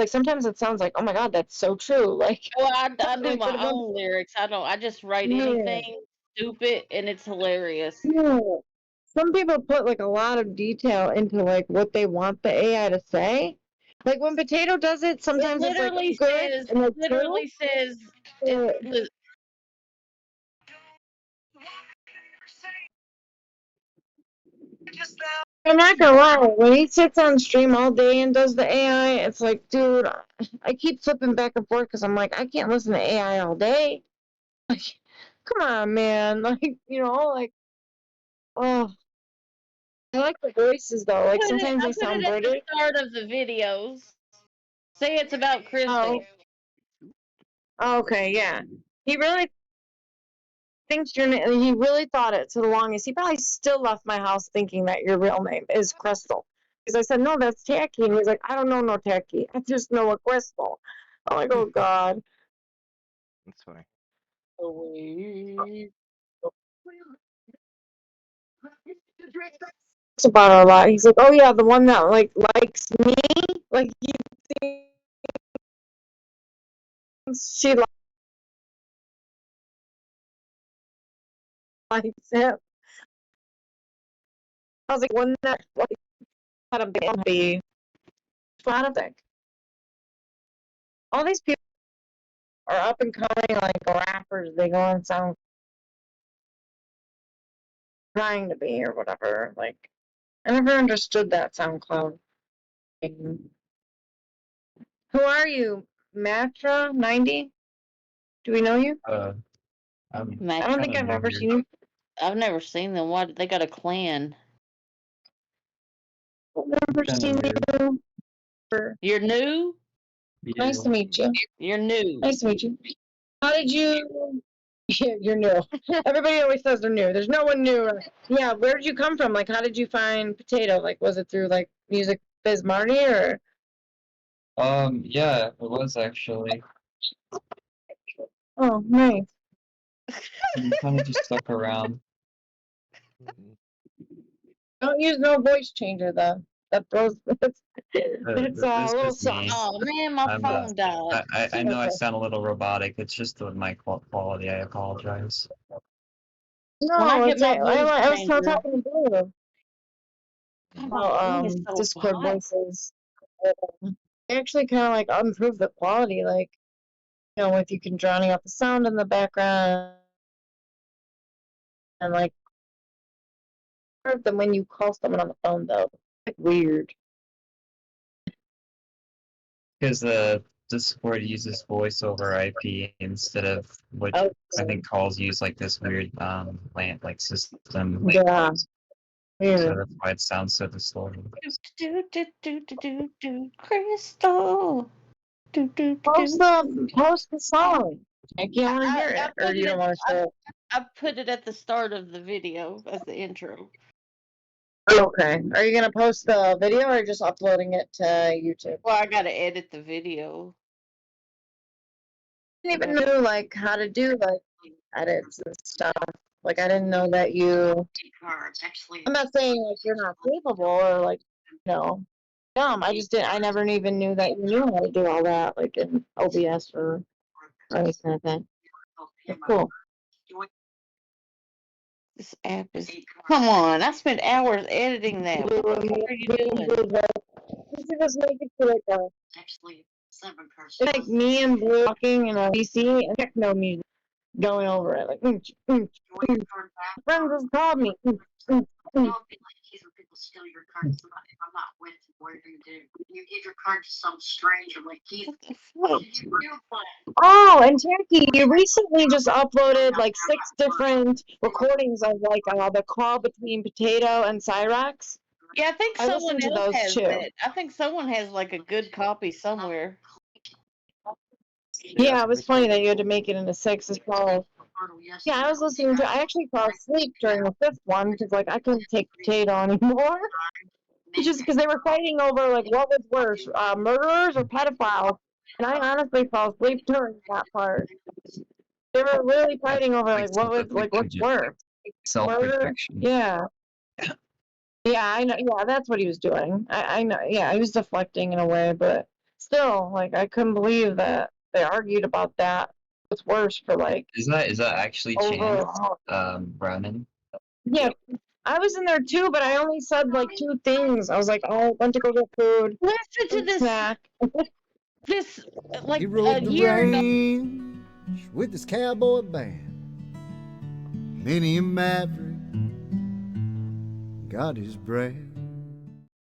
sometimes it sounds like, oh my god, that's so true. Like Well, I do like for my the most own lyrics. I don't. I just write yeah, anything stupid, and it's hilarious. yeah. Some people put like a lot of detail into like what they want the AI to say. Like when Potato does it, It sometimes it's like literally good says. and like true. Literally says. It. But I'm not gonna lie, when he sits on stream all day and does the AI, it's like, dude, I keep flipping back and forth because I'm like, I can't listen to AI all day. Like, come on, man. Like, like, oh, I like the voices though. Like Put it. sometimes I they put it sound at the British. start of the videos. Say it's about Oh, Chrissy. okay, yeah. He really thinks your name. He really thought it to the longest. He probably still left my house thinking that your real name is Crystal. Because I said, no, that's Tacky. And he's like, I don't know no Tacky. I just know a Crystal. I'm like, oh God. That's funny. About her a lot. He's like, oh yeah, the one that like likes me. Like he thinks she likes him. I was like, one that like had a baby. I don't think all these people are up and coming like rappers. They go and sound trying to be or whatever. Like I never understood that SoundCloud thing. Who are you, Matra90? Do we know you? I don't think I've ever seen you. I've never seen them. Why they got a clan? I've never seen you. You're new. Nice to meet you. You're new. Nice to meet you. How did you? Yeah, you're new. Everybody always says they're new. There's no one new. Yeah, where did you come from? Like, how did you find Potato? Like, was it through like Music Biz Marty or? Yeah, it was actually. Oh, nice. You kind of just stuck around. Mhm. Don't use no voice changer though. That throws it's This a is little just me. soft. Oh man, my I'm phone died. I know I Okay. sound a little robotic. It's just the mic quality. I apologize. When I No, get it's my voice I was still changer, talking to Blue God, my about phone is so Discord hot. voices. They actually kind of like improve the quality, like if you can drowning out the sound in the background and like than when you call someone on the phone though. Like weird. Because the Discord uses voice over IP instead of what I Okay. think calls use like this weird LAN like system. Yeah. So Weird. that's why it sounds so distorted. Crystal. Post the song. I can't want to hear I it, or put you it don't at want to show it. I put it at the start of the video as the intro. Okay. Are you gonna post the video or just uploading it to YouTube? Well, I gotta edit the video. I didn't even know like how to do like edits and stuff. Like I didn't know that you. I'm not saying like you're not capable or like dumb. I just didn't. I never even knew that you knew how to do all that, like in OBS or anything like that. Cool. This app is. Come on, I spent hours editing that. What the fuck are you doing? You should just make it to like a. It's like me and Blue talking in a PC and techno music going over it, like. Friends just called me. Oh, and Turkey, you recently just uploaded like 6 different recordings of like the call between Potato and Cyrax. Yeah, I think I someone listened to else those has too. that. I think someone has like a good copy somewhere. Yeah, it was funny that you had to Cool. make it into 6 as well. Yeah, I was listening to. I actually fell asleep during the 5th one because like I couldn't take Potato anymore. Just because they were fighting over like what was worse, murderers or pedophiles, and I honestly fell asleep during that part. They were really fighting over Like like what was like what's worse, murder? self-protection. Yeah, yeah, I know. Yeah, that's what he was doing. I know. Yeah, he was deflecting in a way, but still, like I couldn't believe that they argued about that. What's worse for like Is that actually over? Chance? Brennan? Yeah, I was in there too, but I only said like 2 things. I was like, oh, went to go get food, Listen to this. snack. This like He a rode the year ago. range with his cowboy band. Many a maverick got his brand.